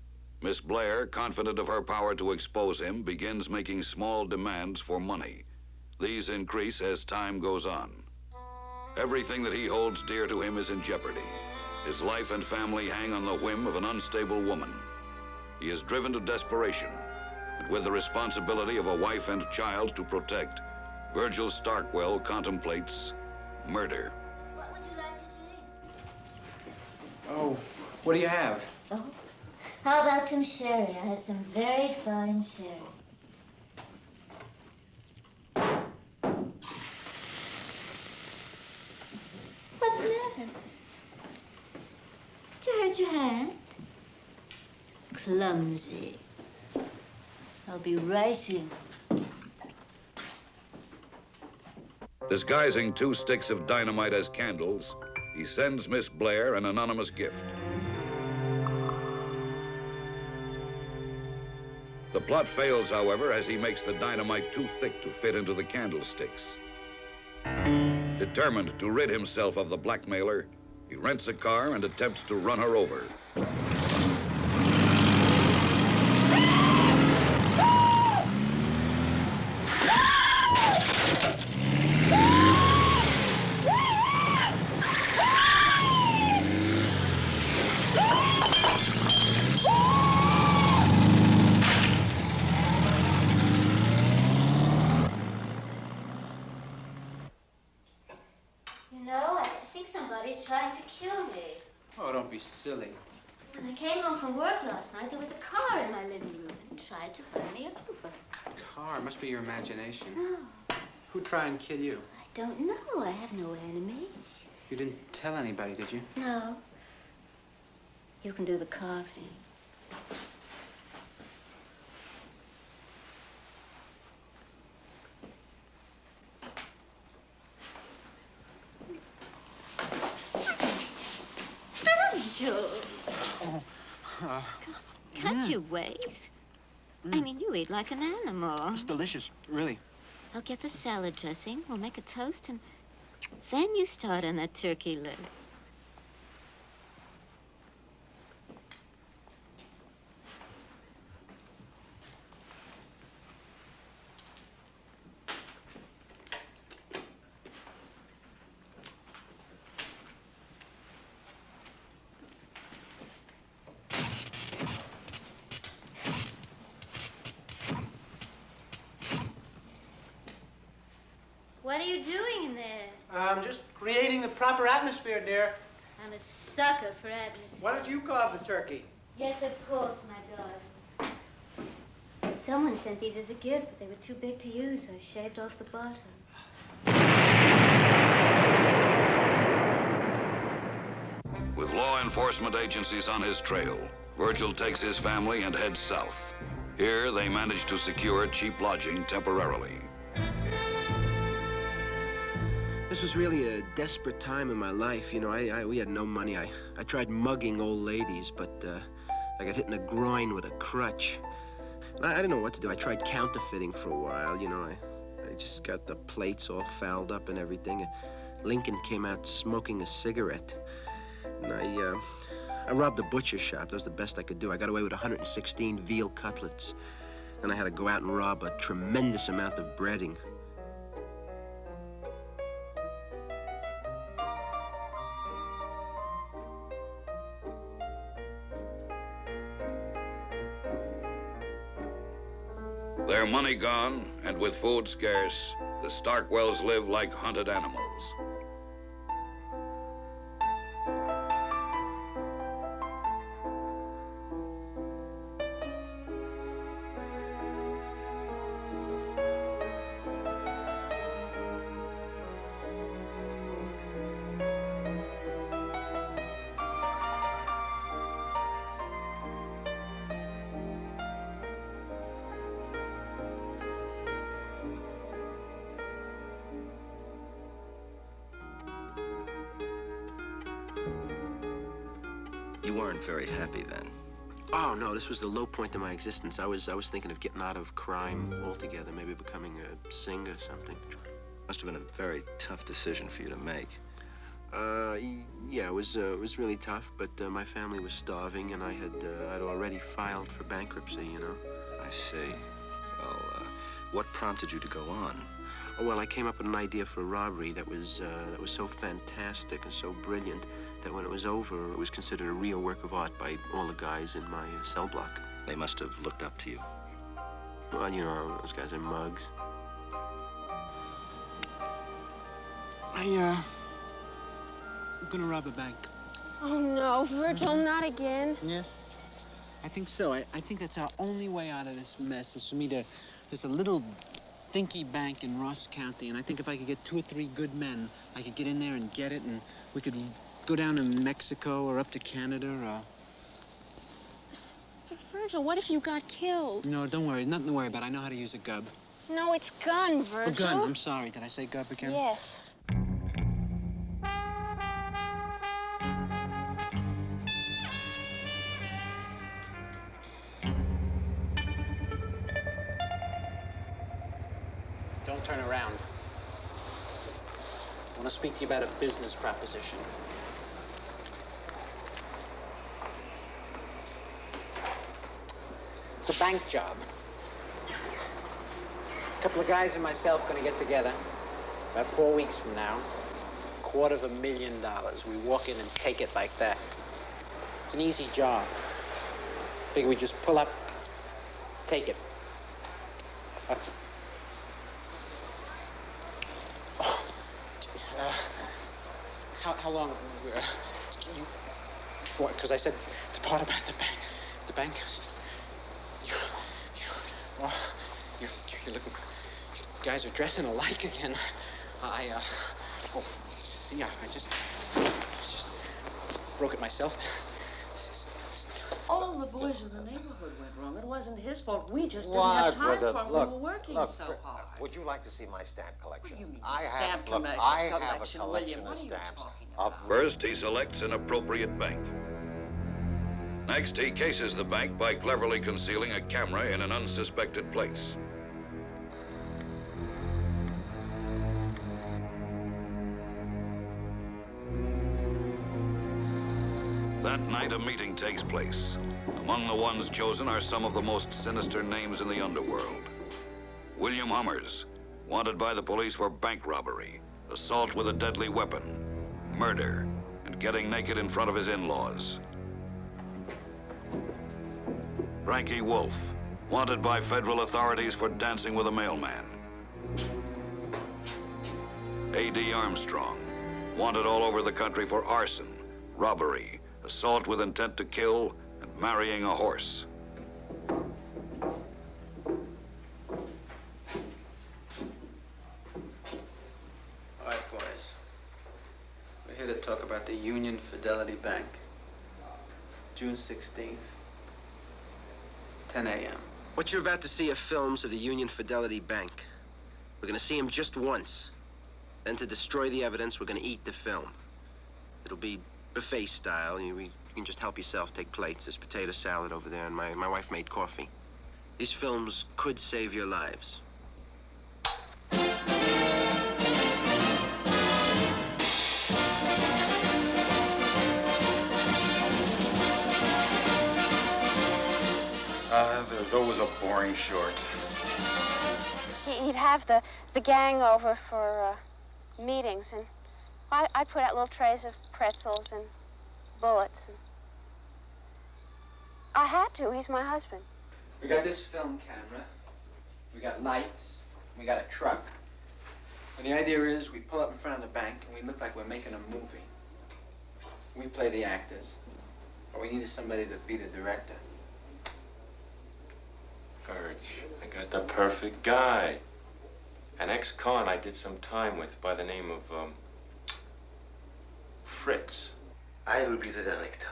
[SPEAKER 1] Miss Blair, confident of her power to expose him, begins making small demands for money. These increase as time goes on. Everything that he holds dear to him is in jeopardy. His life and family hang on the whim of an unstable woman. He is driven to desperation, and with the responsibility of a wife and child to protect, Virgil Starkwell contemplates murder.
[SPEAKER 4] What would you like to drink?
[SPEAKER 18] Oh, what do you have?
[SPEAKER 4] Oh, how about some sherry? I have some very fine sherry. What's the matter? Did you hurt your hand? Clumsy. I'll be right in.
[SPEAKER 1] Disguising 2 sticks of dynamite as candles, he sends Miss Blair an anonymous gift. The plot fails, however, as he makes the dynamite too thick to fit into the candlesticks. Determined to rid himself of the blackmailer, he rents a car and attempts to run her over.
[SPEAKER 4] You know, I think somebody's trying to kill me.
[SPEAKER 18] Oh, don't be silly.
[SPEAKER 4] When I came home from work last night, there was a car in my living room and tried to run me over.
[SPEAKER 18] Car, it must be your imagination.
[SPEAKER 4] No,
[SPEAKER 18] Who'd try and kill you?
[SPEAKER 4] I don't know. I have no enemies.
[SPEAKER 18] You didn't tell anybody, did you?
[SPEAKER 4] No. You can do the carving. Joe. Cut your ways. I mean, you eat like an animal.
[SPEAKER 18] It's delicious, really.
[SPEAKER 4] I'll get the salad dressing. We'll make a toast, and then you start on that turkey leg. What are you doing in there?
[SPEAKER 6] I'm just creating the proper atmosphere, dear.
[SPEAKER 4] I'm a sucker for atmosphere.
[SPEAKER 6] Why don't you carve the turkey?
[SPEAKER 4] Yes, of course, my darling. Someone sent these as a gift, but they were too big to use, so I shaved off the bottom.
[SPEAKER 1] With law enforcement agencies on his trail, Virgil takes his family and heads south. Here, they manage to secure cheap lodging temporarily.
[SPEAKER 12] This was really a desperate time in my life. You know, we had no money. I tried mugging old ladies, but I got hit in the groin with a crutch. I didn't know what to do. I tried counterfeiting for a while, you know. I just got the plates all fouled up and everything. Lincoln came out smoking a cigarette. And I robbed a butcher shop. That was the best I could do. I got away with 116 veal cutlets. Then I had to go out and rob a tremendous amount of breading.
[SPEAKER 1] Their money gone, and with food scarce, the Starkwells live like hunted animals.
[SPEAKER 21] You weren't very happy then.
[SPEAKER 12] Oh, no, this was the low point of my existence. I was thinking of getting out of crime altogether, maybe becoming a singer or something.
[SPEAKER 21] Must have been a very tough decision for you to make.
[SPEAKER 12] Yeah, it was really tough, but my family was starving, and I'd already filed for bankruptcy, you know.
[SPEAKER 21] I see. Well, what prompted you to go on?
[SPEAKER 12] Oh, well, I came up with an idea for a robbery that was so fantastic and so brilliant that when it was over, it was considered a real work of art by all the guys in my cell block.
[SPEAKER 21] They must have looked up to you.
[SPEAKER 12] Well, you know, those guys are mugs.
[SPEAKER 18] I'm gonna rob a bank.
[SPEAKER 9] Oh, no, Virgil, not again.
[SPEAKER 18] Yes? I think so. I think that's our only way out of this mess is for me to... There's a little dinky bank in Ross County, and I think if I could get 2 or 3 good men, I could get in there and get it, and we could go down to Mexico or up to Canada or...
[SPEAKER 9] But Virgil, what if you got killed?
[SPEAKER 18] No, don't worry. Nothing to worry about. I know how to use a gub.
[SPEAKER 9] No, it's gun, Virgil.
[SPEAKER 18] A gun. I'm sorry. Did I say gub again?
[SPEAKER 9] Yes.
[SPEAKER 18] Don't turn around. I want to speak to you about a business proposition. It's a bank job. A couple of guys and myself going to get together about 4 weeks from now. $250,000. We walk in and take it like that. It's an easy job. Figure we just pull up, take it. How long? What? Because I said the part about the bank. The bank. You're looking. You guys are dressing alike again. Oh, see, I just broke it myself.
[SPEAKER 7] All the boys in the neighborhood went wrong. It wasn't his fault. We just didn't
[SPEAKER 8] What
[SPEAKER 7] have time
[SPEAKER 8] would
[SPEAKER 7] for
[SPEAKER 8] have-
[SPEAKER 7] him.
[SPEAKER 8] look,
[SPEAKER 7] We were working
[SPEAKER 8] look,
[SPEAKER 7] so hard.
[SPEAKER 8] Would you like to see my stamp collection?
[SPEAKER 7] What do you mean,
[SPEAKER 8] I
[SPEAKER 7] stamp
[SPEAKER 8] have, look,
[SPEAKER 7] collection,
[SPEAKER 8] I have a
[SPEAKER 7] William?
[SPEAKER 8] collection
[SPEAKER 7] What
[SPEAKER 8] of
[SPEAKER 7] are you
[SPEAKER 8] stamps
[SPEAKER 7] talking
[SPEAKER 8] of
[SPEAKER 1] First, he selects an appropriate bank. Next, he cases the bank by cleverly concealing a camera in an unsuspected place. That night, a meeting takes place. Among the ones chosen are some of the most sinister names in the underworld. William Hummers, wanted by the police for bank robbery, assault with a deadly weapon, murder, and getting naked in front of his in-laws. Frankie Wolf, wanted by federal authorities for dancing with a mailman. A.D. Armstrong, wanted all over the country for arson, robbery, assault with intent to kill, and marrying a horse.
[SPEAKER 18] All right, boys. We're here to talk about the Union Fidelity Bank. June 16th, 10 a.m.
[SPEAKER 12] What you're about to see are films of the Union Fidelity Bank. We're gonna see them just once. Then to destroy the evidence, we're gonna eat the film. It'll be buffet style. You can just help yourself, take plates. There's potato salad over there, and my wife made coffee. These films could save your lives.
[SPEAKER 5] There's always a boring short.
[SPEAKER 9] He'd have the gang over for meetings, and I'd put out little trays of pretzels and bullets. And I had to. He's my husband.
[SPEAKER 18] We got this film camera, we got lights, we got a truck. And the idea is we pull up in front of the bank and we look like we're making a movie. We play the actors, but we needed somebody to be the director.
[SPEAKER 21] Birch, I got the perfect guy. An ex-con I did some time with by the name of, Fritz.
[SPEAKER 10] I will be the director.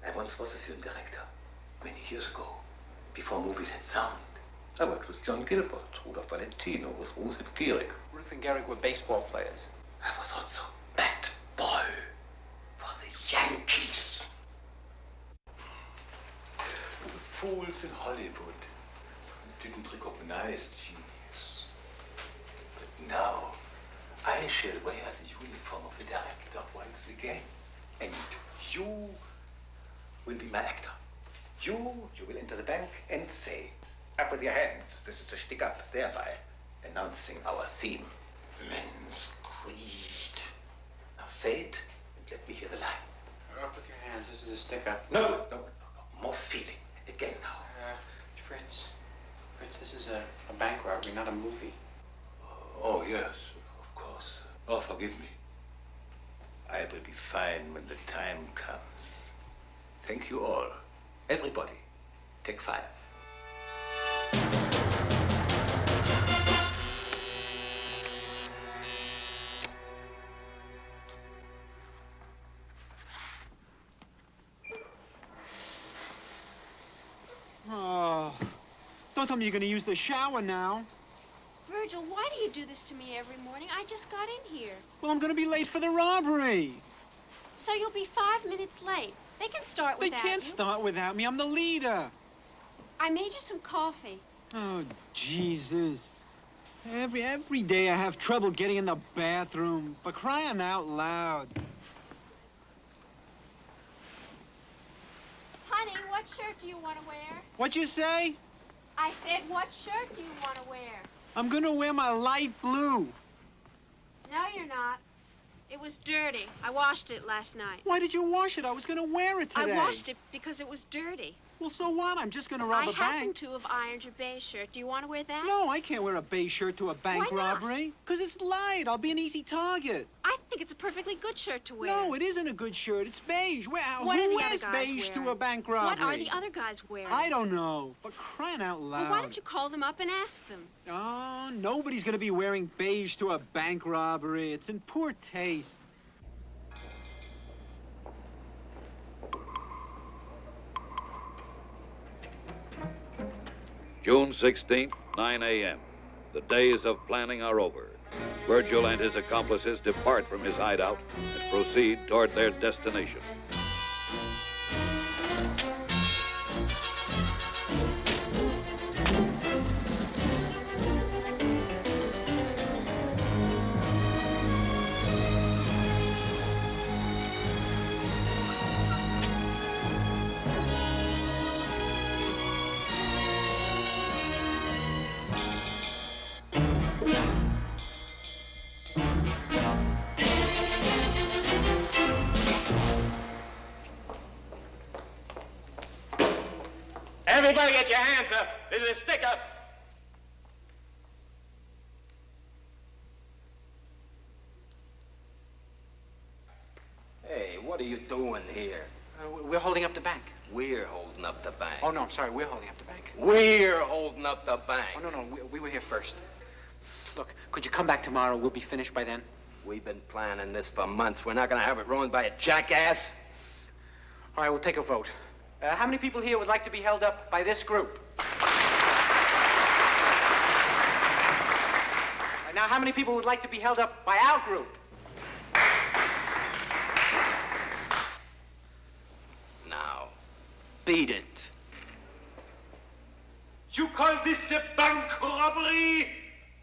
[SPEAKER 10] I once was a film director, many years ago, before movies had sound. I worked with John Gilbert, Rudolph Valentino, with Ruth and Gehrig.
[SPEAKER 18] Ruth and Gehrig were baseball players.
[SPEAKER 10] I was also bat boy for the Yankees. The fools in Hollywood didn't recognize genius. But now, I shall wear the uniform of the director once again. And you will be my actor. You will enter the bank and say, up with your hands, this is a stick up, thereby announcing our theme, men's greed. Now say it and let me hear the line.
[SPEAKER 18] Up with your hands, this is a stick up.
[SPEAKER 10] No, more feeling. Again now.
[SPEAKER 18] Fritz, this is a bank robbery, not a movie.
[SPEAKER 10] Oh, yes, of course. Oh, forgive me. I will be fine when the time comes. Thank you all. Everybody, take 5.
[SPEAKER 11] Oh, don't tell me you're going to use the shower now.
[SPEAKER 9] Virgil, why do you do this to me every morning? I just got in here.
[SPEAKER 11] Well, I'm going to be late for the robbery.
[SPEAKER 9] So you'll be 5 minutes late. They can start without you.
[SPEAKER 11] They can't start without me. I'm the leader.
[SPEAKER 9] I made you some coffee.
[SPEAKER 11] Oh, Jesus. Every day I have trouble getting in the bathroom. For crying out loud.
[SPEAKER 9] Honey, what shirt do you want to wear?
[SPEAKER 11] What'd you say?
[SPEAKER 9] I said, what shirt do you want to wear?
[SPEAKER 11] I'm going to wear my light blue.
[SPEAKER 9] No, you're not. It was dirty. I washed it last night.
[SPEAKER 11] Why did you wash it? I was going to wear it today.
[SPEAKER 9] I washed it because it was dirty.
[SPEAKER 11] Well, so what? I'm just going to rob a
[SPEAKER 9] I happen
[SPEAKER 11] bank.
[SPEAKER 9] to have ironed your beige shirt. Do you want to wear that?
[SPEAKER 11] No, I can't wear a beige shirt to a bank
[SPEAKER 9] Why not?
[SPEAKER 11] robbery. Because it's light. I'll be an easy target.
[SPEAKER 9] I think it's a perfectly good shirt to wear.
[SPEAKER 11] No, it isn't a good shirt. It's beige.
[SPEAKER 9] What
[SPEAKER 11] Who
[SPEAKER 9] are the other
[SPEAKER 11] wears
[SPEAKER 9] guys
[SPEAKER 11] beige
[SPEAKER 9] wearing?
[SPEAKER 11] to a bank robbery?
[SPEAKER 9] What are the other guys wearing?
[SPEAKER 11] I don't know. For crying out loud.
[SPEAKER 9] Well, why don't you call them up and ask them?
[SPEAKER 11] Oh, nobody's going to be wearing beige to a bank robbery. It's in poor taste.
[SPEAKER 1] June 16th, 9 a.m. The days of planning are over. Virgil and his accomplices depart from his hideout and proceed toward their destination.
[SPEAKER 23] Everybody get your hands up. This is a stick-up.
[SPEAKER 10] Hey, what are you doing here?
[SPEAKER 18] We're holding up the bank.
[SPEAKER 10] We're holding up the bank.
[SPEAKER 18] Oh, no, I'm sorry. We're holding up the bank.
[SPEAKER 10] We're holding up the bank.
[SPEAKER 18] Oh, no, we were here first. Look, could you come back tomorrow? We'll be finished by then.
[SPEAKER 10] We've been planning this for months. We're not going to have it ruined by a jackass.
[SPEAKER 18] All right, we'll take a vote. How many people here would like to be held up by this group? Now, how many people would like to be held up by our group?
[SPEAKER 10] Now, beat it.
[SPEAKER 23] You call this a bank robbery?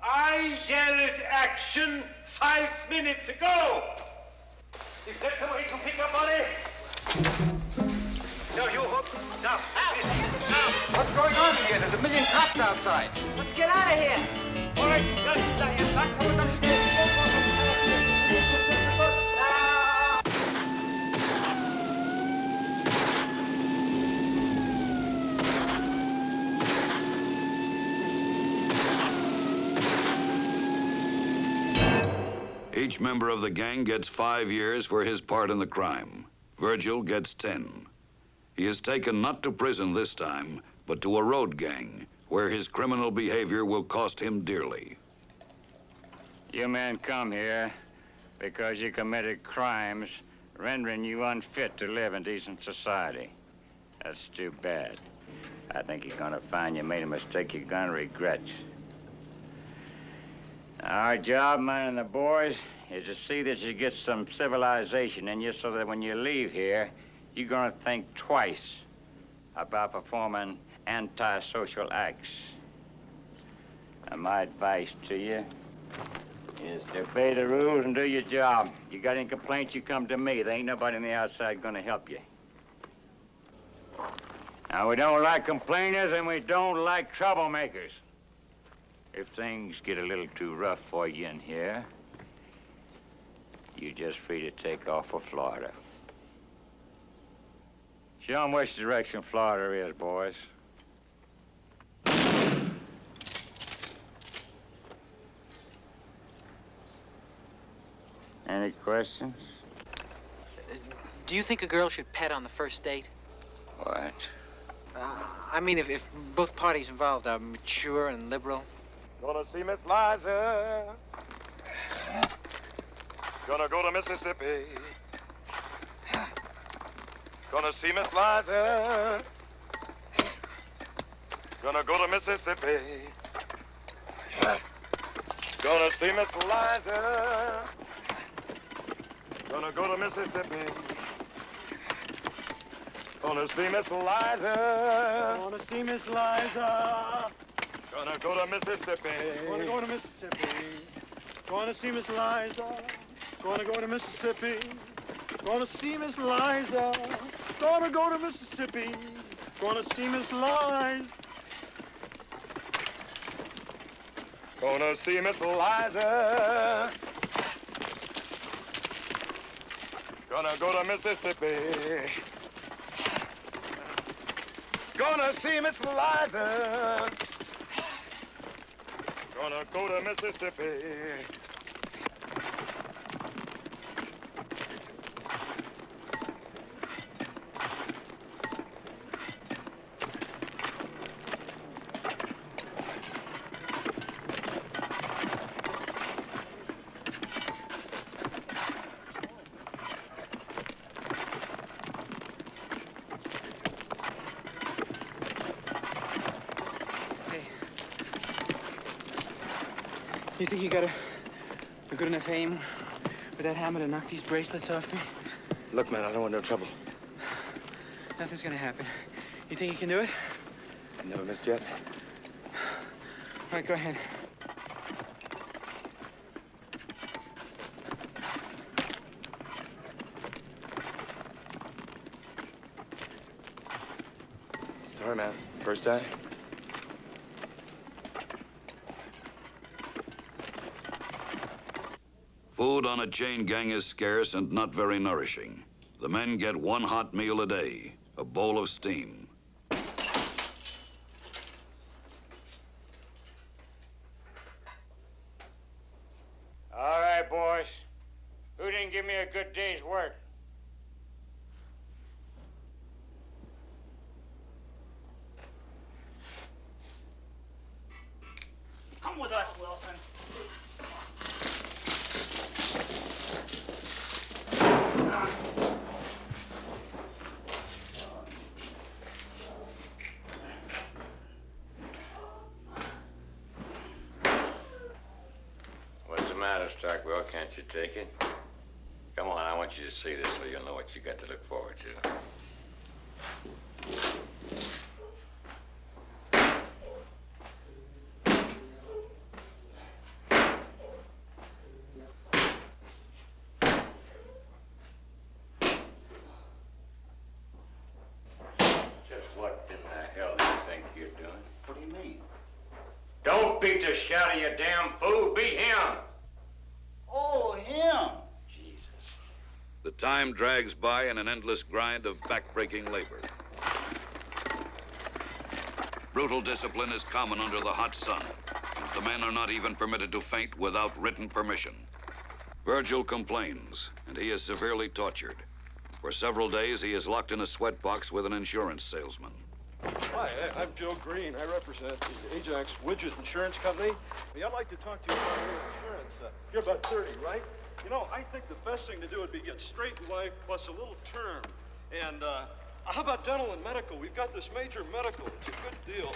[SPEAKER 23] I yelled action 5 minutes ago. Is that the way to pick up money? No, you hook. Now.
[SPEAKER 22] What's going on here? There's a million cops outside.
[SPEAKER 6] Let's get out of here.
[SPEAKER 23] All right,
[SPEAKER 1] Each member of the gang gets 5 years for his part in the crime. Virgil gets 10. He is taken not to prison this time, but to a road gang, where his criminal behavior will cost him dearly.
[SPEAKER 14] You men come here because you committed crimes rendering you unfit to live in decent society. That's too bad. I think you're gonna find you made a mistake you're gonna regret. Our job, man and the boys, is to see that you get some civilization in you so that when you leave here, you're gonna think twice about performing antisocial acts. And my advice to you is to obey the rules and do your job. You got any complaints, you come to me. There ain't nobody on the outside gonna help you. Now, we don't like complainers and we don't like troublemakers. If things get a little too rough for you in here, you're just free to take off for Florida. Show 'em which direction Florida is, boys. Any questions?
[SPEAKER 6] Do you think a girl should pet on the first date?
[SPEAKER 14] What?
[SPEAKER 6] I mean, if both parties involved are mature and liberal.
[SPEAKER 5] Gonna see Miss Liza. Gonna go to Mississippi. Gonna see Miss Liza. Gonna go to Mississippi. Gonna see Miss Liza. Gonna go to Mississippi. Gonna see Miss Liza.
[SPEAKER 11] Gonna see Miss Liza.
[SPEAKER 5] Gonna go to Mississippi.
[SPEAKER 11] Gonna go to Mississippi. Gonna see Miss Liza. Gonna go to Mississippi. Gonna see Miss Liza. Gonna go to Mississippi. Gonna see Miss Liza.
[SPEAKER 5] Gonna see Miss Liza. Gonna go to Mississippi. Gonna see Miss Liza. Gonna go to Mississippi.
[SPEAKER 6] You think you got a good enough aim with that hammer to knock these bracelets off me?
[SPEAKER 13] Look, man, I don't want no trouble.
[SPEAKER 6] Nothing's gonna happen. You think you can do it?
[SPEAKER 13] I never missed yet.
[SPEAKER 6] All right, go ahead.
[SPEAKER 13] Sorry, man. First day.
[SPEAKER 1] Food on a chain gang is scarce and not very nourishing. The men get one hot meal a day, a bowl of steam.
[SPEAKER 14] All right, boys. Who didn't give me a good day's work?
[SPEAKER 6] Come with us, Wilson.
[SPEAKER 21] What's the matter, Starkwell? Can't you take it? Come on, I want you to see this so you'll know what you got to look forward to.
[SPEAKER 14] to shout at you damn fool. Be him.
[SPEAKER 23] Oh, him.
[SPEAKER 1] The time drags by in an endless grind of back-breaking labor. Brutal discipline is common under the hot sun. The men are not even permitted to faint without written permission. Virgil complains, and he is severely tortured. For several days, he is locked in a sweatbox with an insurance salesman.
[SPEAKER 15] Hi, I'm Joe Green. I represent the Ajax Widget Insurance Company. I'd like to talk to you about your insurance. You're about 30, right? You know, I think the best thing to do would be get straight life plus a little term. And how about dental and medical? We've got this major medical. It's a good deal.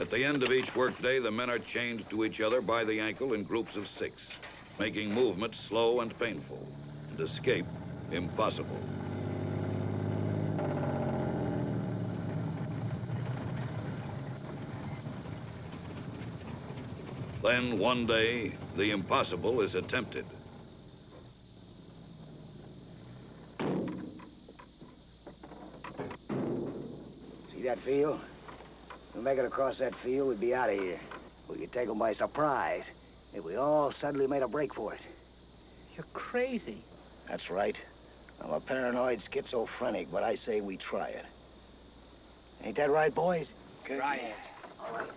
[SPEAKER 1] At the end of each workday, the men are chained to each other by the ankle in groups of 6, making movement slow and painful, and escape impossible. Then, one day, the impossible is attempted.
[SPEAKER 16] See that field? If we make it across that field, we'd be out of here. We could take them by surprise if we all suddenly made a break for it.
[SPEAKER 18] You're crazy.
[SPEAKER 16] That's right. I'm a paranoid schizophrenic, but I say we try it. Ain't that right, boys? Okay. Try it. All right.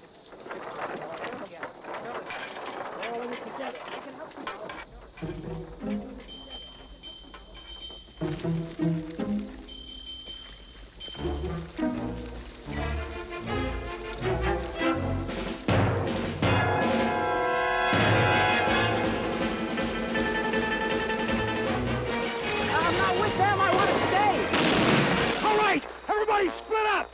[SPEAKER 6] I'm not with them. I want to stay.
[SPEAKER 11] All right, everybody split up!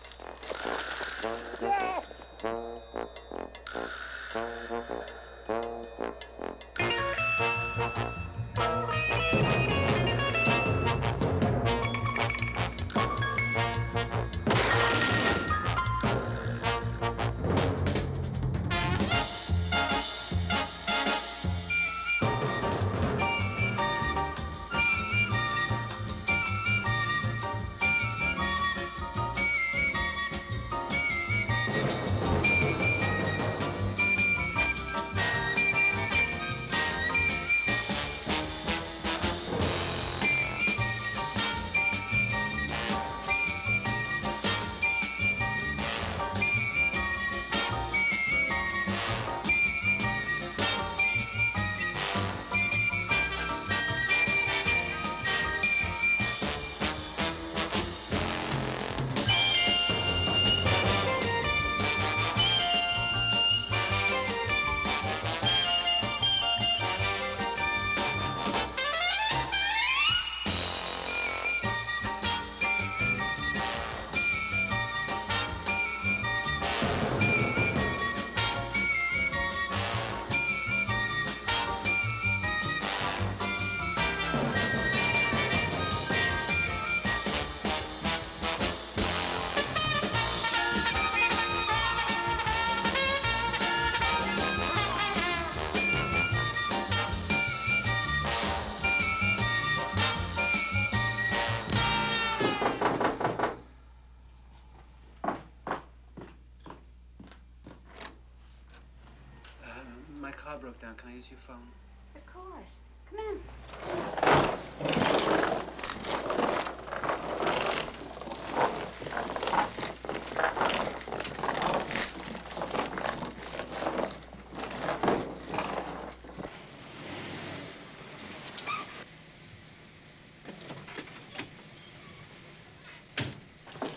[SPEAKER 18] My car broke down. Can I use your phone?
[SPEAKER 9] Of course. Come in.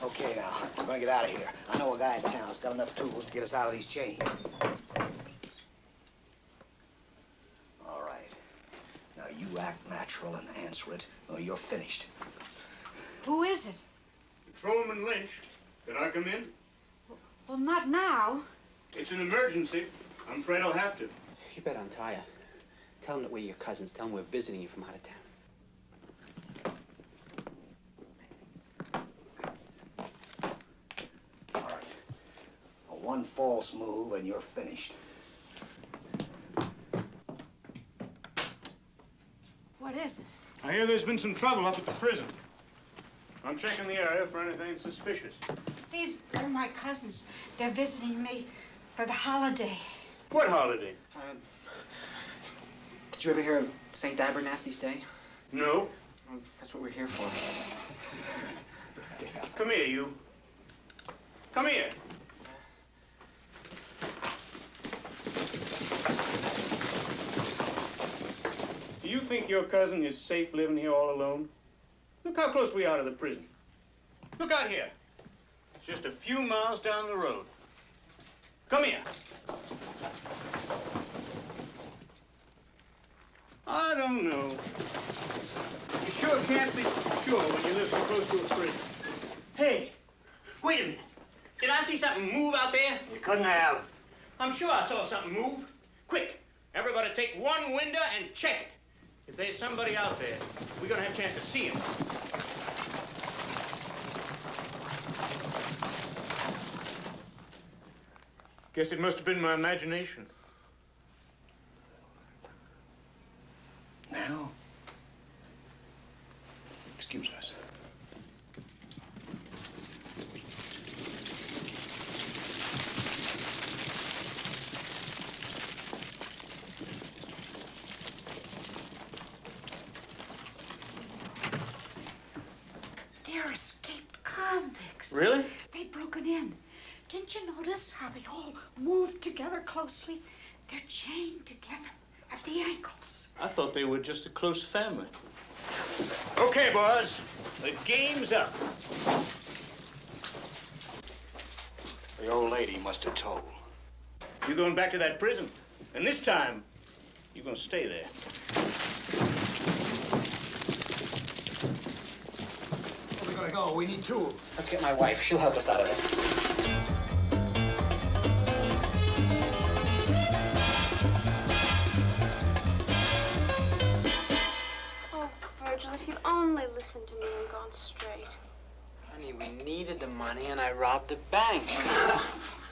[SPEAKER 16] Okay, now, we're gonna get out of here. I know a guy in town who's got enough tools to get us out of these chains. All right. Now, you act natural and answer it, or you're finished.
[SPEAKER 17] Who is it?
[SPEAKER 11] Patrolman Lynch. Can I come in?
[SPEAKER 17] Well, not now.
[SPEAKER 11] It's an emergency. I'm afraid I'll have to.
[SPEAKER 18] You better untie her. Tell them that we're your cousins. Tell them we're visiting you from out of town.
[SPEAKER 16] All right. One false move and you're finished.
[SPEAKER 17] What is it?
[SPEAKER 11] I hear there's been some trouble up at the prison. I'm checking the area for anything suspicious.
[SPEAKER 17] These are my cousins. They're visiting me for the holiday.
[SPEAKER 15] What holiday?
[SPEAKER 18] Did you ever hear of St. Abernathy's Day?
[SPEAKER 15] No.
[SPEAKER 18] Well, that's what we're here for.
[SPEAKER 15] Come here, you. Come here. Do you think your cousin is safe living here all alone? Look how close we are to the prison. Look out here. It's just a few miles down the road. Come here. I don't know. You sure can't be sure when you live so close to a prison. Hey, wait a minute. Did I see something move out there?
[SPEAKER 16] You couldn't have.
[SPEAKER 15] I'm sure I saw something move. Quick, everybody take one window and check it. If there's somebody out there, we're gonna have a chance to see him. Guess it must have been my imagination.
[SPEAKER 16] Now? Excuse us.
[SPEAKER 17] They're escaped convicts.
[SPEAKER 15] Really?
[SPEAKER 17] They've broken in. Didn't you notice how they all moved together closely? They're chained together at the ankles.
[SPEAKER 15] I thought they were just a close family. Okay, boys, the game's up.
[SPEAKER 16] The old lady must have told.
[SPEAKER 15] You're going back to that prison, and this time, you're gonna stay there.
[SPEAKER 16] Where are we gonna go? We need tools.
[SPEAKER 18] Let's get my wife. She'll help us out of this.
[SPEAKER 9] Oh, Virgil, if you'd only listened to me and gone straight.
[SPEAKER 18] Honey, we needed the money and I robbed a bank.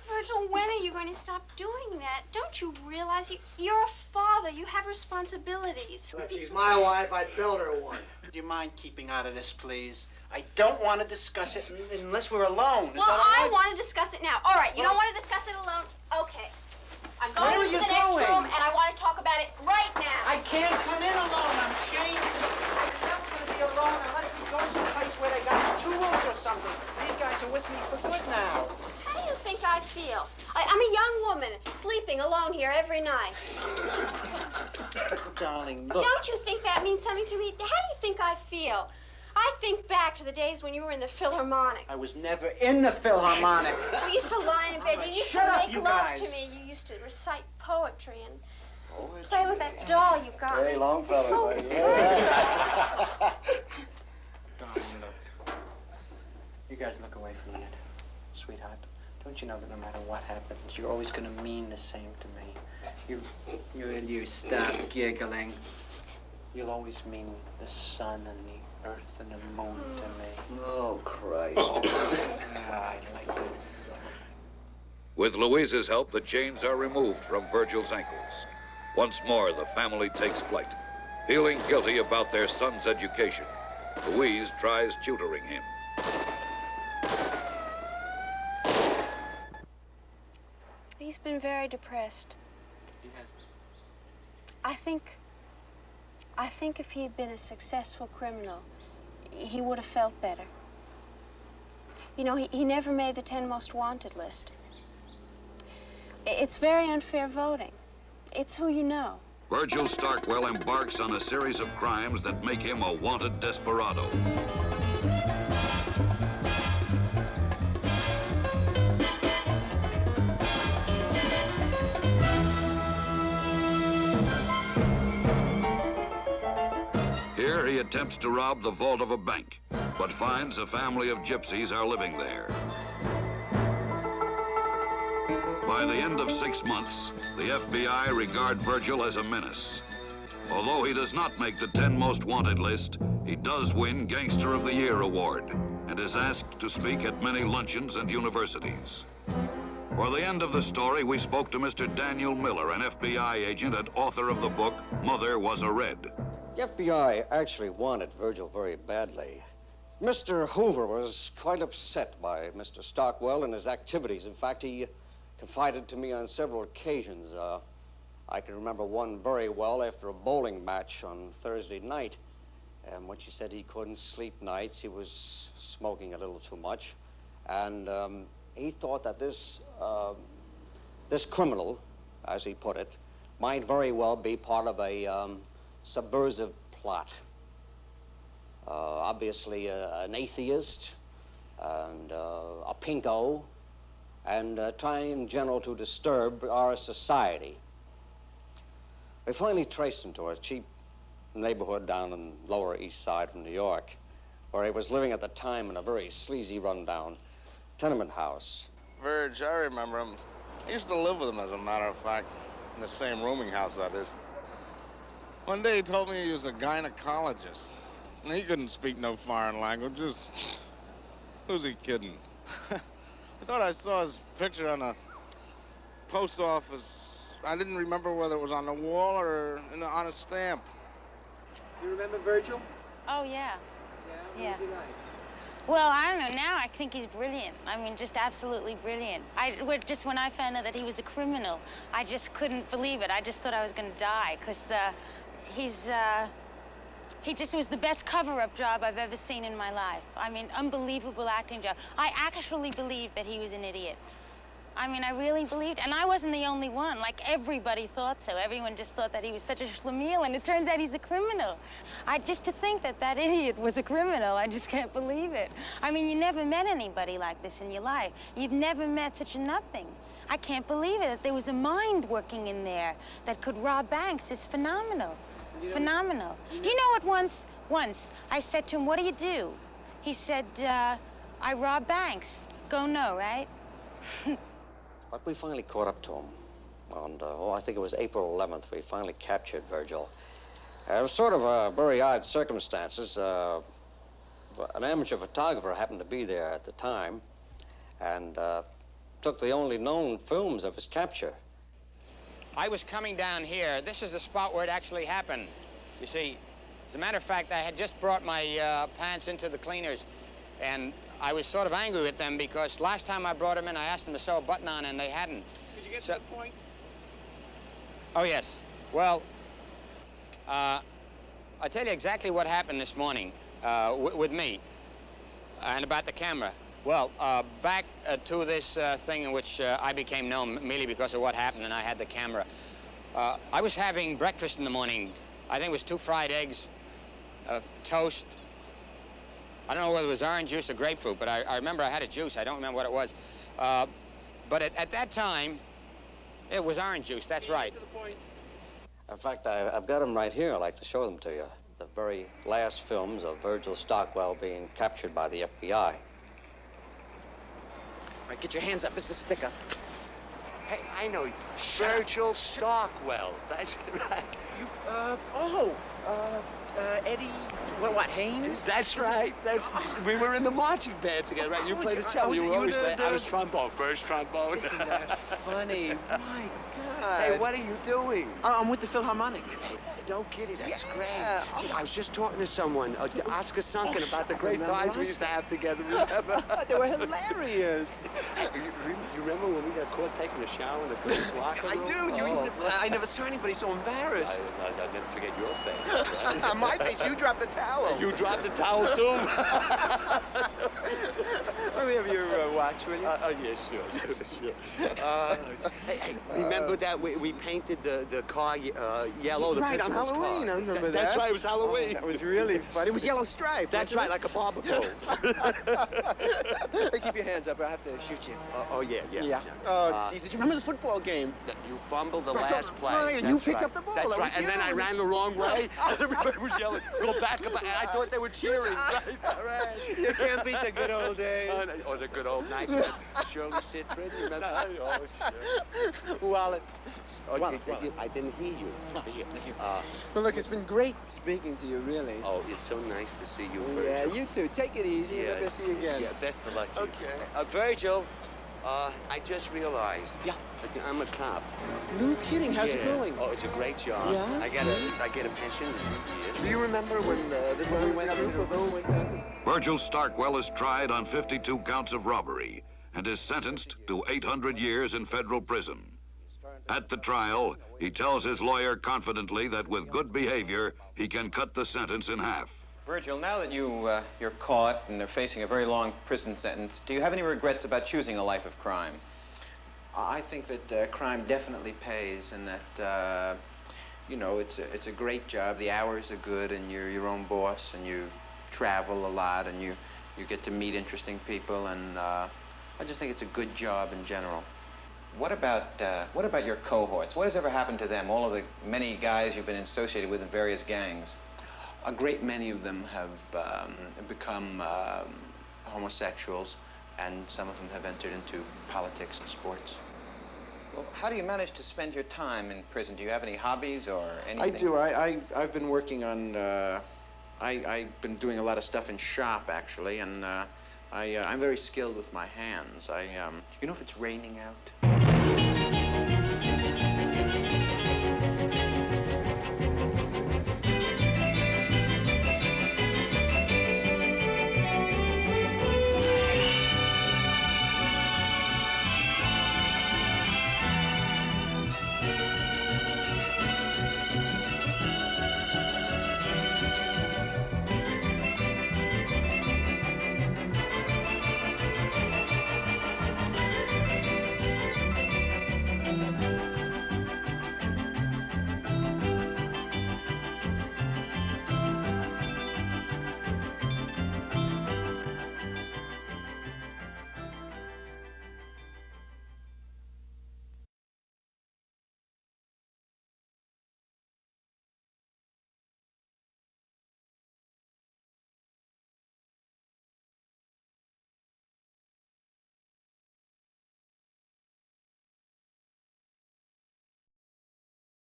[SPEAKER 9] Virgil, when are you going to stop doing that? Don't you realize you're a father? You have responsibilities.
[SPEAKER 16] If she's my wife, I'd build her one.
[SPEAKER 18] Do you mind keeping out of this, please? I don't want to discuss it unless we're alone. Is
[SPEAKER 9] Well,
[SPEAKER 18] that all
[SPEAKER 9] I
[SPEAKER 18] right?
[SPEAKER 9] want to discuss it now. All right, you don't want to discuss it alone? Okay. I'm going
[SPEAKER 18] Where are
[SPEAKER 9] to
[SPEAKER 18] you
[SPEAKER 9] the next
[SPEAKER 18] going?
[SPEAKER 9] room, and I want to talk about it right now.
[SPEAKER 18] I can't come in alone. I'm chained. I'm never going to be alone unless we go someplace where they got tools or something. These guys are with me for good now.
[SPEAKER 9] How do you think I feel? I'm a young woman sleeping alone here every night.
[SPEAKER 18] Darling, look.
[SPEAKER 9] Don't you think that means something to me? How do you think I feel? I think back to the days when you were in the Philharmonic.
[SPEAKER 18] I was never in the Philharmonic.
[SPEAKER 9] We used to lie in bed. You used to
[SPEAKER 18] Shut up,
[SPEAKER 9] make
[SPEAKER 18] you
[SPEAKER 9] love
[SPEAKER 18] guys.
[SPEAKER 9] to me. You used to recite poetry and play with that doll you got me.
[SPEAKER 16] Very long fellow,
[SPEAKER 9] Oh,
[SPEAKER 16] buddy.
[SPEAKER 18] Darling, look. You guys look away for a minute. Sweetheart, don't you know that no matter what happens, you're always going to mean the same to me? You stop giggling. You'll always mean the sun and the earth and the moon to me.
[SPEAKER 16] Oh, Christ.
[SPEAKER 18] I like it.
[SPEAKER 1] With Louise's help, the chains are removed from Virgil's ankles. Once more, the family takes flight. Feeling guilty about their son's education, Louise tries tutoring him.
[SPEAKER 9] He's been very depressed.
[SPEAKER 18] He has.
[SPEAKER 9] I think if he had been a successful criminal, he would have felt better. You know, he never made the 10 most wanted list. It's very unfair voting. It's who you know.
[SPEAKER 1] Virgil Starkwell embarks on a series of crimes that make him a wanted desperado. Here he attempts to rob the vault of a bank, but finds a family of gypsies are living there. By the end of 6 months, the FBI regard Virgil as a menace. Although he does not make the 10 most wanted list, he does win Gangster of the Year award and is asked to speak at many luncheons and universities. For the end of the story, we spoke to Mr. Daniel Miller, an FBI agent and author of the book, Mother Was a Red.
[SPEAKER 3] The FBI actually wanted Virgil very badly. Mr. Hoover was quite upset by Mr. Stockwell and his activities. In fact, he confided to me on several occasions. I can remember one very well after a bowling match on Thursday night. And when she said he couldn't sleep nights, he was smoking a little too much. And he thought that this criminal, as he put it, might very well be part of a subversive plot. Obviously an atheist and a pinko, and trying in general to disturb our society. We finally traced him to a cheap neighborhood down in Lower East Side from New York, where he was living at the time in a very sleazy, rundown tenement house.
[SPEAKER 19] Verge, I remember him. I used to live with him, as a matter of fact, in the same rooming house, that is. One day he told me he was a gynecologist, and he couldn't speak no foreign languages. Who's he kidding? I thought I saw his picture on a post office. I didn't remember whether it was on the wall or on a stamp.
[SPEAKER 6] You remember Virgil?
[SPEAKER 9] Oh, yeah.
[SPEAKER 6] Yeah? What was he like?
[SPEAKER 9] Well, I don't know. Now I think he's brilliant. I mean, just absolutely brilliant. Just when I found out that he was a criminal, I just couldn't believe it. I just thought I was going to die, because he just was the best cover-up job I've ever seen in my life. I mean, unbelievable acting job. I actually believed that he was an idiot. I mean, I really believed, and I wasn't the only one. Like, everybody thought so. Everyone just thought that he was such a schlemiel, and it turns out he's a criminal. Just to think that that idiot was a criminal, I just can't believe it. I mean, you never met anybody like this in your life. You've never met such a nothing. I can't believe it, that there was a mind working in there that could rob banks. It's phenomenal. Phenomenal. Do you know what once I said to him, what do you do? He said, I rob banks. Go no, right?
[SPEAKER 3] But we finally caught up to him. And, I think it was April 11th, we finally captured Virgil. It was sort of very odd circumstances. An amateur photographer happened to be there at the time and took the only known films of his capture.
[SPEAKER 22] I was coming down here. This is the spot where it actually happened. You see, as a matter of fact, I had just brought my pants into the cleaners, and I was sort of angry with them because last time I brought them in, I asked them to sew a button on, and they hadn't.
[SPEAKER 6] Did you get to the point?
[SPEAKER 22] Oh, yes. Well, I'll tell you exactly what happened this morning with me and about the camera. Well, back to this thing in which I became known merely because of what happened and I had the camera. I was having breakfast in the morning. I think it was 2 fried eggs, toast. I don't know whether it was orange juice or grapefruit, but I remember I had a juice. I don't remember what it was. But at that time, it was orange juice, that's right.
[SPEAKER 3] In fact, I've got them right here. I'd like to show them to you. The very last films of Virgil Stockwell being captured by the FBI.
[SPEAKER 12] All right, get your hands up. This is a sticker. Hey, I know you. Virgil Stockwell. That's right.
[SPEAKER 6] Eddie, what, Haynes?
[SPEAKER 12] That's right. We were in the marching band together, right? You played the cello. You were always there. I was trombone, first trombone.
[SPEAKER 6] Isn't that funny? My God.
[SPEAKER 12] Hey, what are you doing?
[SPEAKER 6] I'm with the Philharmonic.
[SPEAKER 12] Hey, no kidding, that's great. Gee, I was just talking to someone, Oscar Sunken, about the great times we used to have together, remember?
[SPEAKER 6] They were hilarious.
[SPEAKER 12] You remember when we got caught taking a shower in the girls' locker room?
[SPEAKER 6] I do. I never saw anybody so embarrassed.
[SPEAKER 12] I'll never forget your face.
[SPEAKER 6] My face, you dropped the towel.
[SPEAKER 12] You dropped the towel, too?
[SPEAKER 6] Let me have your watch, will you?
[SPEAKER 12] Yeah, sure. Hey, remember that we painted the car yellow?
[SPEAKER 6] Right, on Halloween, I remember that.
[SPEAKER 12] That's right, it was Halloween.
[SPEAKER 6] That was really fun. It was yellow stripe.
[SPEAKER 12] That's right, like a barber pole.
[SPEAKER 6] Hey, keep your hands up, I have to shoot you.
[SPEAKER 12] Yeah.
[SPEAKER 6] Oh, Jesus, you remember the football game?
[SPEAKER 12] You fumbled the last play.
[SPEAKER 6] Right, and you picked up the ball.
[SPEAKER 12] That's right, and then I ran the wrong way. Everybody was yelling, go back, and I thought they were cheering.
[SPEAKER 6] Right. You can't beat the good old days.
[SPEAKER 12] Oh, the good old nights. Shirley Citrin, remember? Oh, sure.
[SPEAKER 6] Wallet.
[SPEAKER 12] I didn't hear you.
[SPEAKER 6] Well, look, it's been great speaking to you, really.
[SPEAKER 12] Oh, it's so nice to see you, Virgil.
[SPEAKER 6] Yeah, you too. Take it easy.
[SPEAKER 12] Yeah.
[SPEAKER 6] Maybe I'll see you again.
[SPEAKER 12] Yeah, best of luck to you.
[SPEAKER 6] Okay.
[SPEAKER 12] Virgil,
[SPEAKER 2] I just realized.
[SPEAKER 18] Yeah.
[SPEAKER 2] I'm a cop.
[SPEAKER 12] No kidding. How's it going?
[SPEAKER 2] Oh, it's a great job.
[SPEAKER 12] Yeah?
[SPEAKER 2] I get a pension. Yes.
[SPEAKER 12] Do you remember when we went up to the...
[SPEAKER 1] Virgil Starkwell is tried on 52 counts of robbery and is sentenced to 800 years in federal prison. At the trial, he tells his lawyer confidently that with good behavior, he can cut the sentence in half.
[SPEAKER 4] Virgil, now that you're caught and are facing a very long prison sentence, do you have any regrets about choosing a life of crime?
[SPEAKER 18] I think that crime definitely pays, and that you know, it's a great job. The hours are good, and you're your own boss, and you travel a lot, and you get to meet interesting people, and I just think it's a good job in general.
[SPEAKER 4] What about your cohorts? What has ever happened to them? All of the many guys you've been associated with in various gangs.
[SPEAKER 18] A great many of them have become homosexuals, and some of them have entered into politics and sports.
[SPEAKER 4] Well, how do you manage to spend your time in prison? Do you have any hobbies or anything?
[SPEAKER 18] I do. I've been working on. I've been doing a lot of stuff in shop actually, and I'm very skilled with my hands. You know if it's raining out?